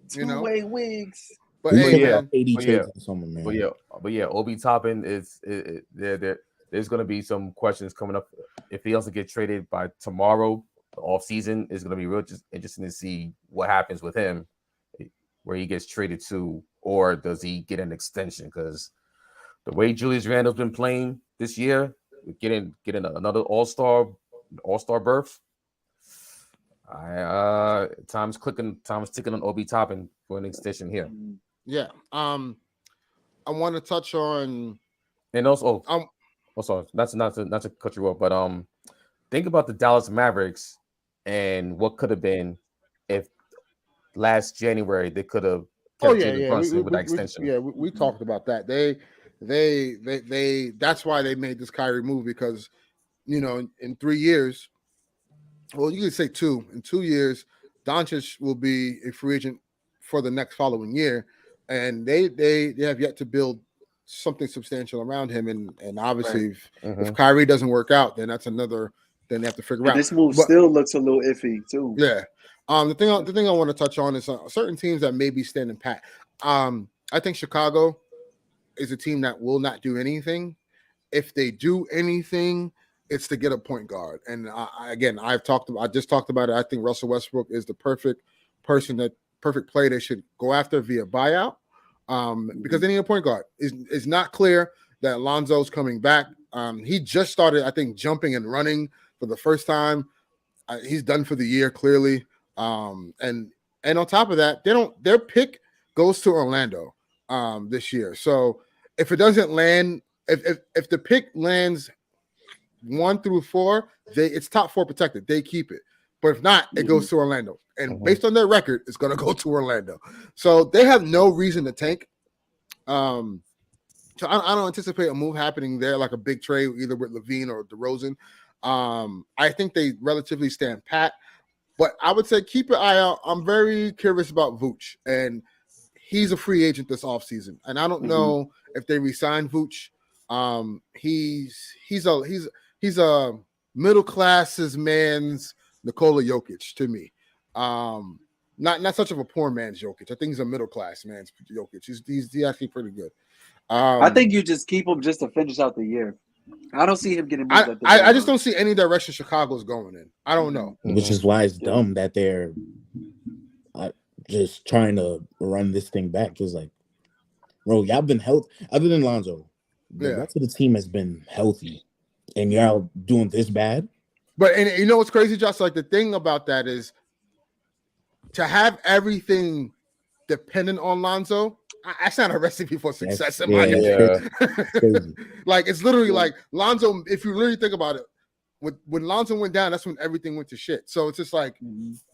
Two-way Wigs. But Obi Toppin is there's going to be some questions coming up if he doesn't get traded by tomorrow. The offseason is going to be real interesting to see what happens with him, where he gets traded to, or does he get an extension? Because the way Julius Randle's been playing this year, getting another all-star berth, time's ticking on Obi Toppin for an extension here. Yeah. I want to touch on, and also sorry, not to cut you off, but think about the Dallas Mavericks and what could have been if last January they could have kept Jalen Brunson with that extension. We talked about that. They that's why they made this Kyrie move, because in 3 years, well, you could say in 2 years, Doncic will be a free agent for the next following year, and they have yet to build something substantial around him, and obviously if Kyrie doesn't work out, then that's another. Then they have to figure out. This move still looks a little iffy too. Yeah. The thing I want to touch on is certain teams that may be standing pat. I think Chicago is a team that will not do anything. If they do anything, it's to get a point guard. And I just talked about it. I think Russell Westbrook is the perfect play they should go after via buyout. Because they need a point guard. It's not clear that Lonzo's coming back. He just started, I think, jumping and running for the first time. He's done for the year, clearly. And on top of that, their pick goes to Orlando this year. So if it doesn't land, if the pick lands 1 through 4, it's top 4 protected. They keep it. But if not, it goes to Orlando. And based on their record, it's going to go to Orlando. So they have no reason to tank. So I don't anticipate a move happening there, like a big trade, either with Levine or DeRozan. I think they relatively stand pat. But I would say keep an eye out. I'm very curious about Vooch. And he's a free agent this offseason, and I don't know if they re-sign Vooch. He's a middle classes man's Nikola Jokic to me. Not such of a poor man's Jokic. I think he's a middle class man's Jokic. He's actually pretty good. I think you just keep him just to finish out the year. I don't see him getting moved at the I just don't see any direction Chicago's going in. I don't know. Which is why it's dumb that they're just trying to run this thing back. Because, like, bro, y'all been healthy. Other than Lonzo, the rest of the team has been healthy. And y'all doing this bad? But, and you know what's crazy, Josh? Like, the thing about that is to have everything dependent on Lonzo, that's not a recipe for success in my opinion. Like, it's literally like Lonzo, if you really think about it, when Lonzo went down, that's when everything went to shit. So it's just like,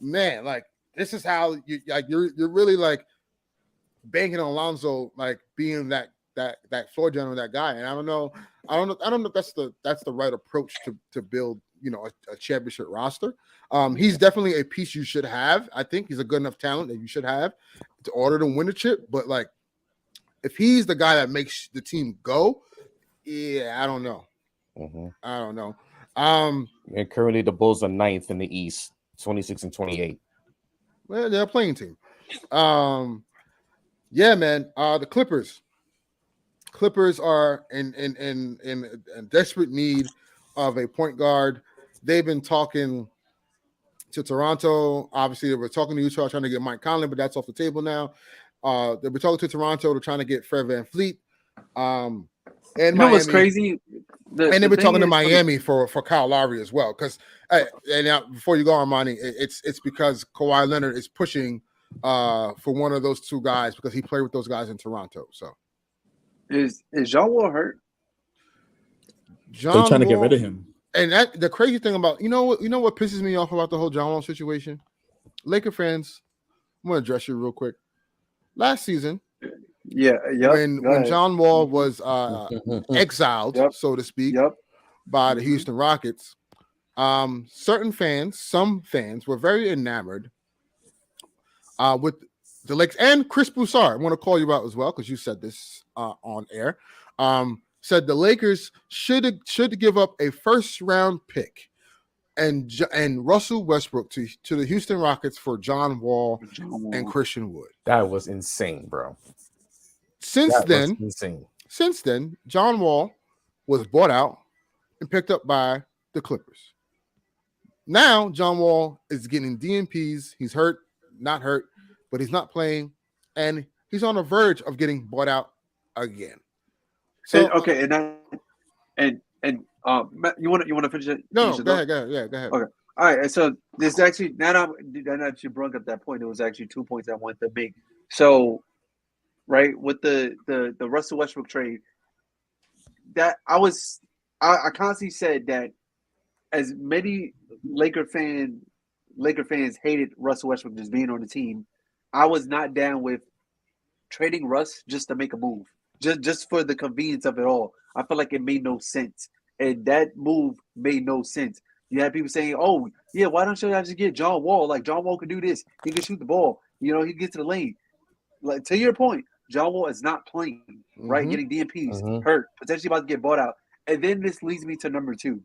man, like, this is how you're really like banking on Lonzo, like being that floor general, that guy. And I don't know if that's the right approach to build, you know, a championship roster. He's definitely a piece you should have. I think he's a good enough talent that you should have to order to win a chip. But like, if he's the guy that makes the team go, I don't know. I don't know. And currently the Bulls are 9th in the East, 26-28. Well, they're a playing team. Yeah, man. The Clippers are in desperate need of a point guard. They've been talking to Toronto. Obviously, they were talking to Utah, trying to get Mike Conley, but that's off the table now. They were talking to Toronto. They're trying to get Fred VanVleet. And you know what's crazy? And they were talking to Miami for Kyle Lowry as well. Because and now before you go, Armani, it's because Kawhi Leonard is pushing for one of those two guys because he played with those guys in Toronto. So is John Wall hurt? They're trying to get rid of him. And that the crazy thing about you know what pisses me off about the whole John Wall situation? Laker fans, I'm gonna address you real quick. Last season, when John Wall was exiled, so to speak, by the Houston Rockets, some fans were very enamored with the Lakers and Chris Broussard. I want to call you out as well because you said this on air. Said the Lakers should give up a first-round pick and Russell Westbrook to the Houston Rockets for John Wall and Christian Wood. That was insane, bro. Since then, John Wall was bought out and picked up by the Clippers. Now, John Wall is getting DNPs. He's hurt, not hurt, but he's not playing, and he's on the verge of getting bought out again. So you want to finish it? No, go ahead. Yeah, go ahead. Okay. All right. So this actually now that you brought up that point, it was actually 2 points I wanted to make. So, right with the Russell Westbrook trade, that I constantly said that as many Laker fans hated Russell Westbrook just being on the team, I was not down with trading Russ just to make a move. Just for the convenience of it all. I feel like it made no sense. And that move made no sense. You had people saying, oh, yeah, why don't you just get John Wall? Like, John Wall can do this. He can shoot the ball. You know, he can get to the lane. Like, to your point, John Wall is not playing, right? Getting DNPs, hurt, potentially about to get bought out. And then this leads me to number 2.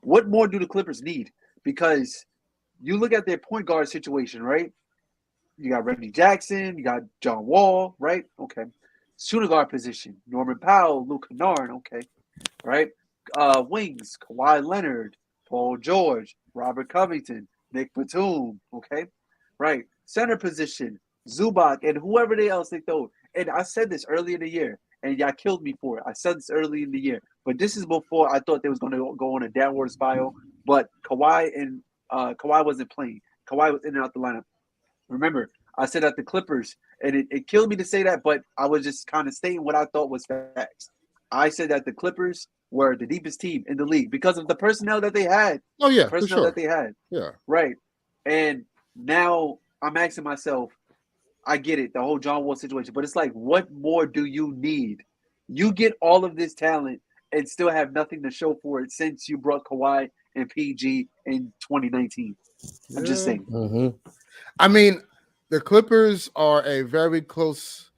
What more do the Clippers need? Because you look at their point guard situation, right? You got Reggie Jackson. You got John Wall, right? Okay. Shooting guard position, Norman Powell, Luke Kennard, okay, right? Wings, Kawhi Leonard, Paul George, Robert Covington, Nick Batum, okay, right? Center position, Zubac, and whoever else they throw. And I said this early in the year, and y'all killed me for it. I said this early in the year, but this is before I thought they was going to go on a downward spiral. But Kawhi wasn't playing. Kawhi was in and out the lineup. Remember, I said that the Clippers, and it killed me to say that, but I was just kind of stating what I thought was facts. I said that the Clippers were the deepest team in the league because of the personnel that they had. Oh, yeah, personnel for sure. that they had. Yeah. Right. And now I'm asking myself, I get it, the whole John Wall situation, but it's like, what more do you need? You get all of this talent and still have nothing to show for it since you brought Kawhi and PG in 2019. I'm just saying. I mean, The Clippers are a very close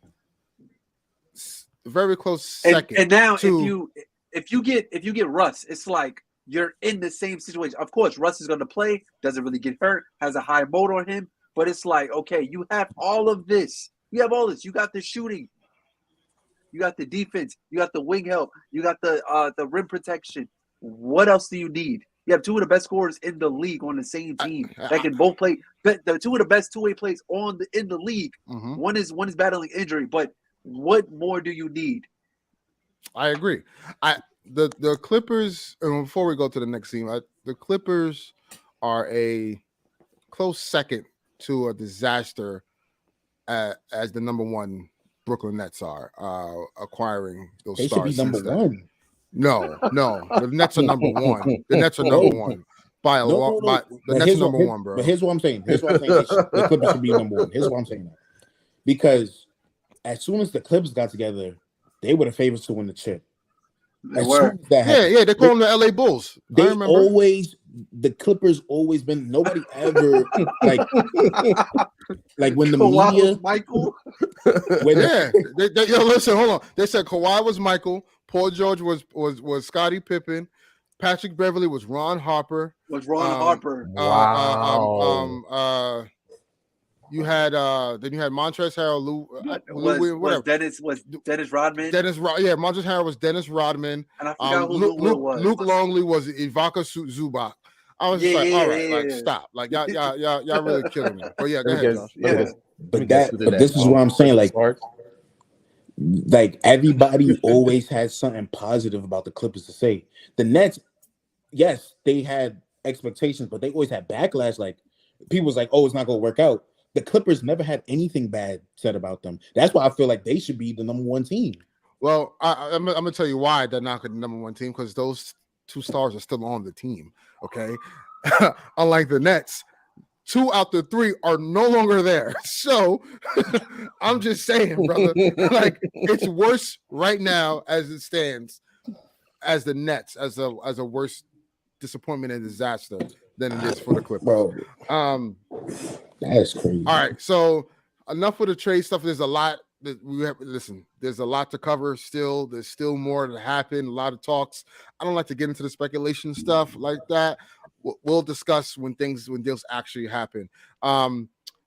second. And now to, if you get Russ, it's like you're in the same situation. Of course, Russ is going to play, doesn't really get hurt, has a high motor on him, but it's like, okay, you have all of this. You have all this. You got the shooting. You got the defense. You got the wing help. You got the rim protection. What else do you need? You have two of the best scorers in the league on the same team that can both play. The two of the best two-way players in the league. mm-hmm. One is battling injury, but what more do you need? I agree. The Clippers, and before we go to the next team, the Clippers are a close second to a disaster as the number one Brooklyn Nets are acquiring those They stars. should be number one. No, the Nets are number one. The Nets are number one by a long. By the Nets are number one, bro. But here's what I'm saying. The Clippers should be number one. Here's what I'm saying. Because as soon as the Clippers got together, they were the favorites to win the chip. They were. They call them the LA Bulls. The Clippers always been, nobody ever like when the Kawhi media was Michael. Listen, hold on. They said Kawhi was Michael, Paul George was Scottie Pippen, Patrick Beverly was Ron Harper. Wow. You had then you had Montrezl Harrell, was Dennis Rodman. Montrezl Harrell was Dennis Rodman. And I forgot who Lou was. Luke Longley was Ivica Zubac. I was stop. Like y'all really killing me. But yeah, go ahead, Josh. But this is what I'm saying. Like everybody always has something positive about the Clippers to say. The Nets, yes, they had expectations, but they always had backlash. Like people was like, "Oh, it's not going to work out." The Clippers never had anything bad said about them. That's why I feel like they should be the number one team. Well, I'm gonna tell you why they're not the number one team, because those two stars are still on the team. Okay, unlike the Nets, 2 out of 3 are no longer there. So I'm just saying, brother, like it's worse right now as it stands as the Nets as a worse disappointment and disaster than it is for the Clippers. Bro, that's crazy. All right, so enough with the trade stuff. There's a lot that we have. Listen, there's a lot to cover still. There's still more to happen. A lot of talks. I don't like to get into the speculation stuff like that. We'll discuss when deals actually happen.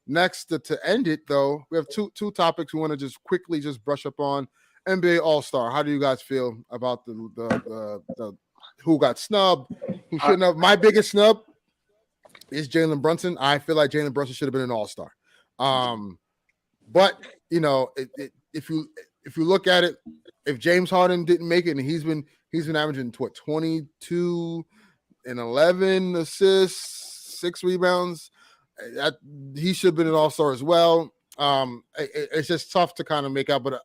Next, to end it though, we have two topics we want to just quickly brush up on. NBA All-Star. How do you guys feel about the who got snubbed, who shouldn't have? My biggest snub is Jalen Brunson. I feel like Jalen Brunson should have been an All-Star. But you know, if you look at it, if James Harden didn't make it, and he's been averaging 22 and 11 assists, 6 rebounds, he should have been an All-Star as well. It's just tough to kind of make out, but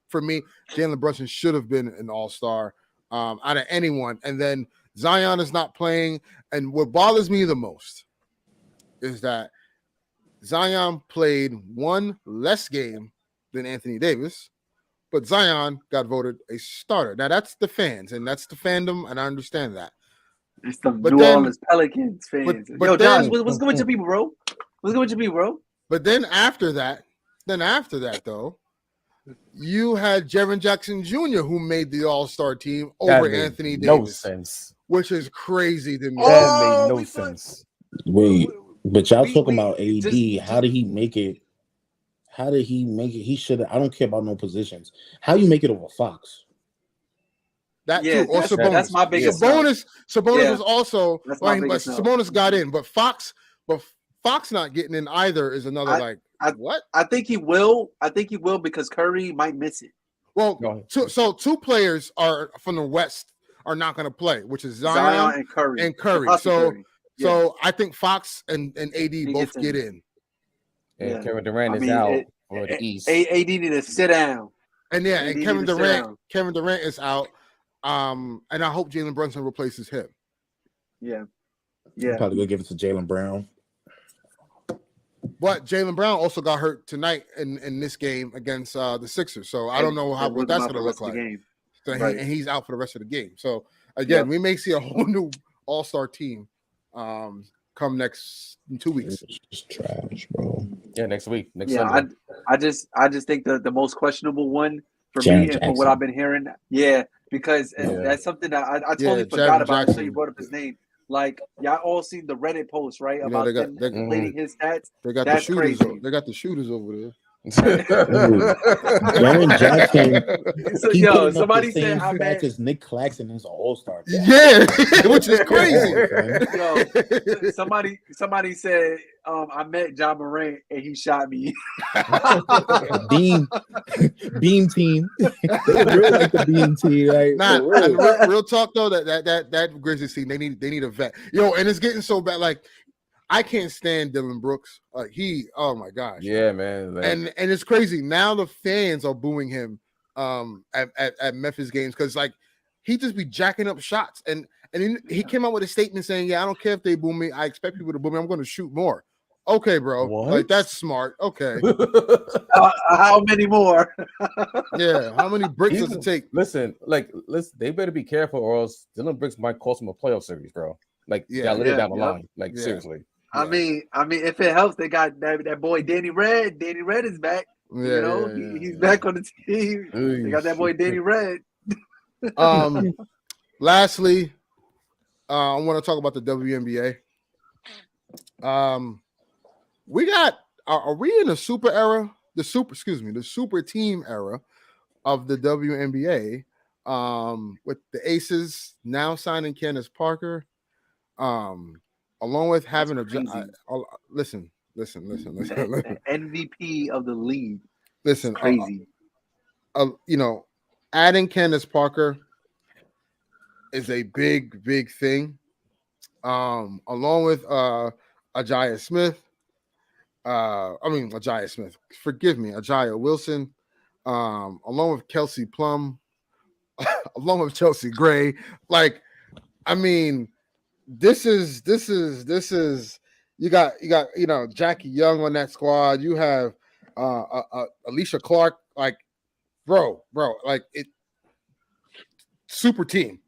for me, Jalen Brunson should have been an All-Star out of anyone. And then Zion is not playing, and what bothers me the most is that Zion played one less game than Anthony Davis, but Zion got voted a starter. Now that's the fans and that's the fandom, and I understand that. It's the New Orleans Pelicans fans. Yo, Josh, what's good with your people, bro? What's good with your people, bro? But then after that, though, you had Jaren Jackson Jr., who made the All-Star team over Anthony Davis. No sense. Which is crazy to me. That made no sense. Wait, but y'all talking about AD. How did he make it? He should have. I don't care about no positions. How you make it over Fox? That too. Or Sabonis. That's my biggest. Sabonis was also. But Sabonis got in, but Fox not getting in either is another what? I think he will. Because Curry might miss it. Well, two players are from the West are not going to play, which is Zion and Curry. So I think Fox and AD both get in. And Kevin Durant is out for the East. AD need to sit down. And Kevin Durant is out. And I hope Jalen Brunson replaces him. Yeah. Probably gonna give it to Jaylen Brown. But Jaylen Brown also got hurt tonight in this game against the Sixers. So I don't know what that's going to look like. So and he's out for the rest of the game. So again, we may see a whole new All-Star team come in 2 weeks. It's just trash, bro. Yeah, next week. Next Yeah, Sunday. I just think the most questionable one for Jaren me and for what Jackson. I've been hearing, because that's something that I totally forgot Jaren about Jackson. until you brought up his name. Like y'all all seen the Reddit post, right? You know, About they got- him they- inflating his stats. They got That's the shooters. crazy. They got the shooters over there. Jaren Jackson. So, He yo, putting up somebody the said same I stats met. as Nick Claxton is an all-star. Yeah, which is crazy. Yo, somebody said I met John Morant and he shot me. Beam team. They real like the beam team. Like, Nah, for real. and real talk though, that Grizzlies team, they need a vet. Yo, and it's getting so bad. Like, I can't stand Dylan Brooks. Oh my gosh. Yeah, man. Like, And it's crazy. Now the fans are booing him at Memphis games because like he just be jacking up shots. And he came out with a statement saying, "Yeah, I don't care if they boo me. I expect people to boo me. I'm going to shoot more." Okay, bro. What? Like that's smart. Okay. How many more? Yeah. How many bricks does it take? Listen, they better be careful, or else Dylan Brooks might cost him a playoff series, bro. Like, Yeah. let it down the Yeah. line. Like, Yeah. seriously. I mean, if it helps, they got that boy Danny Red. Danny Red is back. He's back on the team. They got that boy Danny Red. Lastly, I want to talk about the WNBA. We got are we in the super era? The super team era of the WNBA. With the Aces now signing Candace Parker. Along with having listen. The MVP of the league. Listen, Crazy. Adding Candace Parker is a big thing. Along with Ajaya Smith. Forgive me, Ajaya Wilson. Along with Kelsey Plum, along with Chelsea Gray. Like, I mean, this is you got Jackie Young on that squad. You have Alicia Clark. Like, bro, like it super team.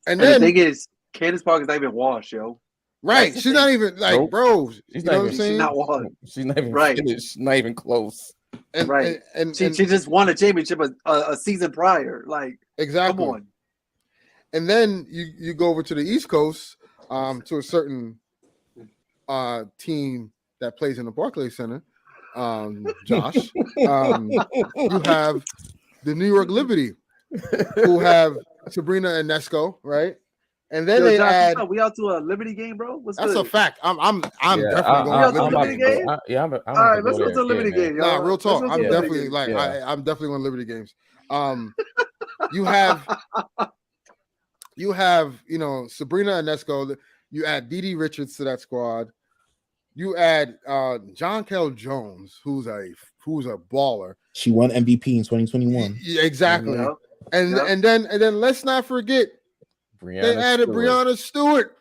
And then the thing is, Candace Parker's not even washed, yo. Right, she's not even like, Nope. bro. She's You know what I'm saying? She's not washed. She's not even Right. finished. Not even close. And, Right. and She just won a championship a season prior. Like, exactly. come on. And then you go over to the East Coast, to a certain team that plays in the Barclays Center, Josh. You have the New York Liberty, who have Sabrina Ionesco, right? And then they Josh, add. we out to a Liberty game, bro. What's That's good? a fact. I'm definitely going I'm to about Liberty to games. go. I'm All right, let's go to the Liberty game. Nah, y'all. real talk. Let's go I'm to the definitely Liberty game. I'm definitely on Liberty games. You have Sabrina Ionesco. You add Dee Dee Richards to that squad. You add John Kell Jones, who's a baller. She won MVP in 2021. Yeah, exactly. Yep. And then let's not forget they added Brianna Stewart.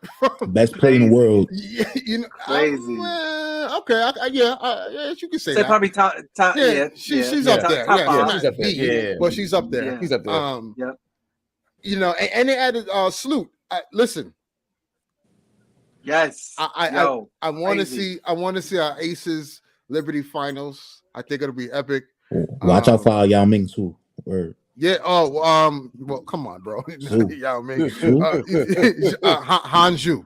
Best player in the world. Yeah, Crazy. Okay, you can say Say that. probably top. Yeah, she's up there. Top Yeah, five. she's up there. Yeah. But she's up there. Yeah. He's up there. Yep. And they added Sloot. Listen, Yes. I want to see our Aces Liberty finals. I think it'll be epic. Watch out for Yao Ming too. Word. Yeah. Well, come on, bro. Yao Ming. Hanju.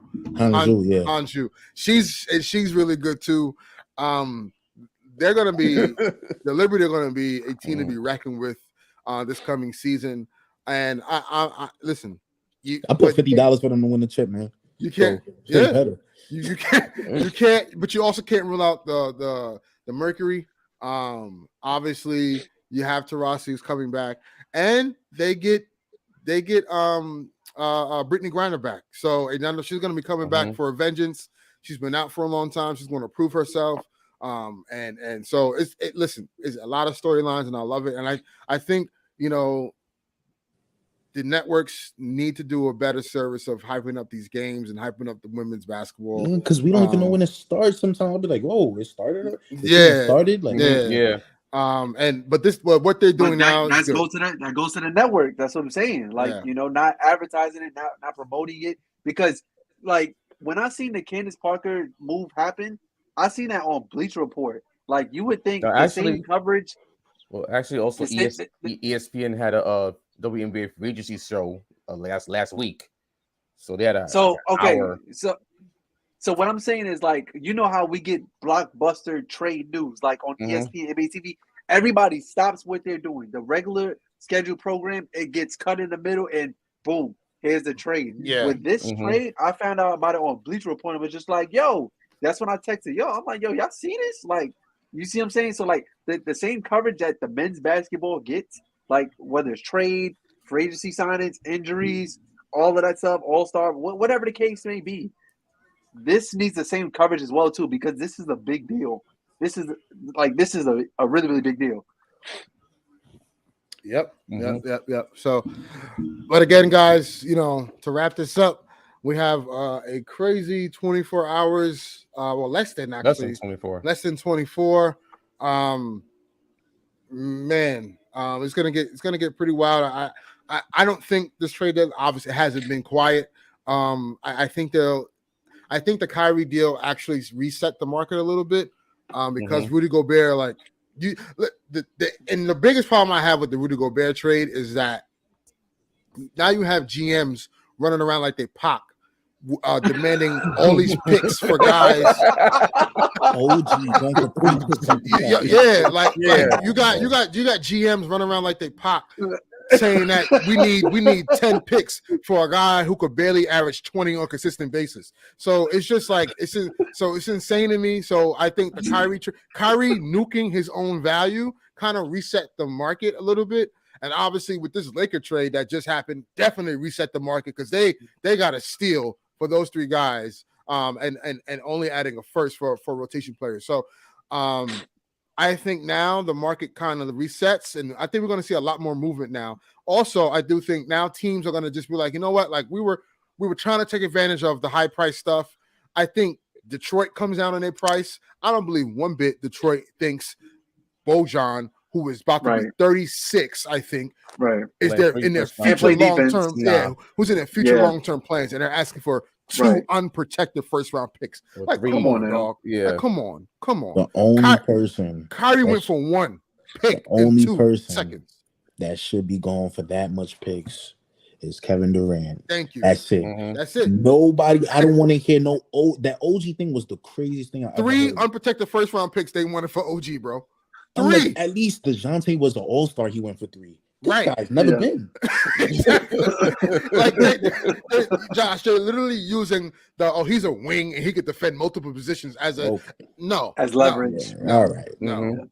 Yeah. Hanju. She's really good too. They're gonna be the Liberty are gonna be a team to be reckoned with this coming season. And I listen. I put $50 for them to win the chip, man. You can't. So, better. You can't. But you also can't rule out the Mercury. Obviously, you have Taurasi who's coming back, and they get Brittany Griner back. So and I know she's going to be coming back for a vengeance. She's been out for a long time. She's going to prove herself. And so listen, it's a lot of storylines, and I love it. And I think the networks need to do a better service of hyping up these games and hyping up the women's basketball. Because we don't even know when it starts. Sometimes I'll be like, "Whoa, it started!" It started. Like, yeah. But what they're doing now that goes to the network. That's what I'm saying. Like, not advertising it, not promoting it, because like when I seen the Candace Parker move happen, I seen that on Bleacher Report. Like you would think No, the same coverage. Well, actually, also ESPN had a WNBA free agency show last week, so they had an hour. So what I'm saying is, like, you know how we get blockbuster trade news, like on ESPN, NBA TV. Everybody stops what they're doing. The regular scheduled program, it gets cut in the middle, and boom, here's the trade. Yeah. With this trade, I found out about it on Bleacher Report. It was just like, yo, that's when I texted, yo, I'm like, yo, y'all see this? Like, you see what I'm saying? So, like, the same coverage that the men's basketball gets, like, whether it's trade, free agency signings, injuries, all of that stuff, all-star, whatever the case may be, this needs the same coverage as well, too, because this is a big deal. This is a really, really big deal. Yep. So, but again, guys, to wrap this up, we have a crazy 24 hours. Less than 24. Less than 24. Man, it's gonna get pretty wild. I don't think this trade deadline obviously hasn't been quiet. I think the Kyrie deal actually reset the market a little bit. Because Rudy Gobert, like the biggest problem I have with the Rudy Gobert trade is that now you have GMs running around like they Pac, demanding all these picks for guys. OG going for 3%. Like you got GMs running around like they Pac, saying that we need 10 picks for a guy who could barely average 20 on a consistent basis. So it's just like it's insane to me. So I think the Kyrie nuking his own value kind of reset the market a little bit. And obviously with this Laker trade that just happened, definitely reset the market because they got a steal for those three guys, and only adding a first for rotation players. So I think now the market kind of resets, and I think we're going to see a lot more movement now. Also, I do think now teams are going to just be like, you know what? Like we were trying to take advantage of the high price stuff. I think Detroit comes down on their price. I don't believe one bit Detroit thinks Bojan, who is about to be 36, I think, is there in their future long-term, who's in their future long-term plans, and they're asking for two unprotected first-round picks. Like, come on, dog. Yeah, like, come on. The only person Kyrie went for one pick. The only in 2 person seconds that should be going for that much picks is Kevin Durant. Thank you. That's it. That's it. Nobody. I don't want to hear that OG thing was the craziest thing I ever 3 heard. unprotected first-round picks they wanted for OG, bro. 3. Like, at least DeJounte was the all-star. He went for 3. This guy's never been. Like Josh, they're literally using he's a wing and he could defend multiple positions as as leverage. All right. No.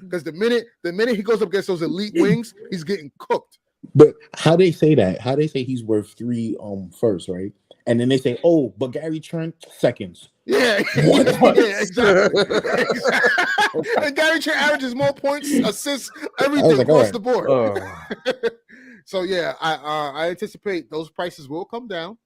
Because the minute he goes up against those elite wings, he's getting cooked. But how they say that? How they say he's worth 3 first, right? And then they say, oh, but Gary Trent seconds. Yeah, exactly. And Gary Trent averages more points, assists, everything across the board. So yeah, I anticipate those prices will come down,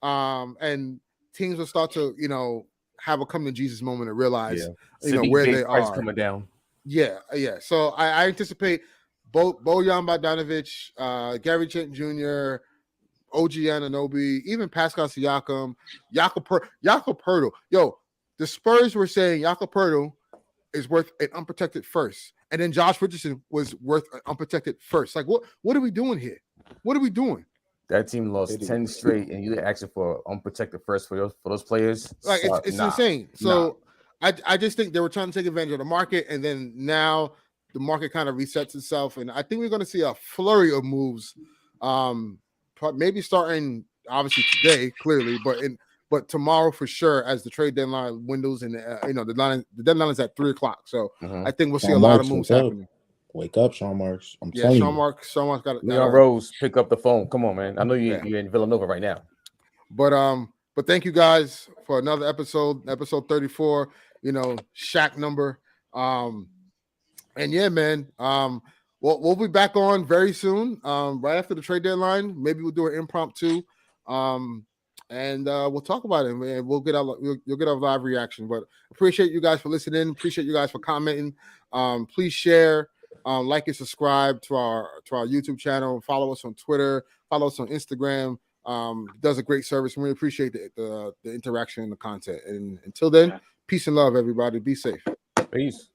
and teams will start to have a come to Jesus moment and realize where they are coming down. Yeah. So I anticipate Bojan Bogdanovic, Gary Trent Jr., OG Anunoby, even Pascal Siakam, Jakob Poeltl. Yo, the Spurs were saying Jakob Poeltl is worth an unprotected first, and then Josh Richardson was worth an unprotected first. Like, what are we doing here? What are we doing? That team lost 10 straight, and you're asking for unprotected first for those players. Like, it's insane. So I just think they were trying to take advantage of the market, and then now the market kind of resets itself, and I think we're going to see a flurry of moves. Maybe starting obviously today, clearly, but tomorrow for sure, as the trade deadline windows and the deadline is at 3:00. So I think we'll see a lot of moves happening. Wake up, Sean Marks. I'm telling you. Sean Marks got it. Leon Rose, pick up the phone. Come on, man. I know you're in Villanova right now. But thank you guys for another episode 34. Shaq number. And yeah, man. We'll be back on very soon, right after the trade deadline. Maybe we'll do an impromptu, and we'll talk about it. And you'll get our live reaction. But appreciate you guys for listening. Appreciate you guys for commenting. Please share, like and subscribe to our YouTube channel. Follow us on Twitter. Follow us on Instagram. does a great service, and we appreciate the interaction and the content. And until then, peace and love, everybody. Be safe. Peace.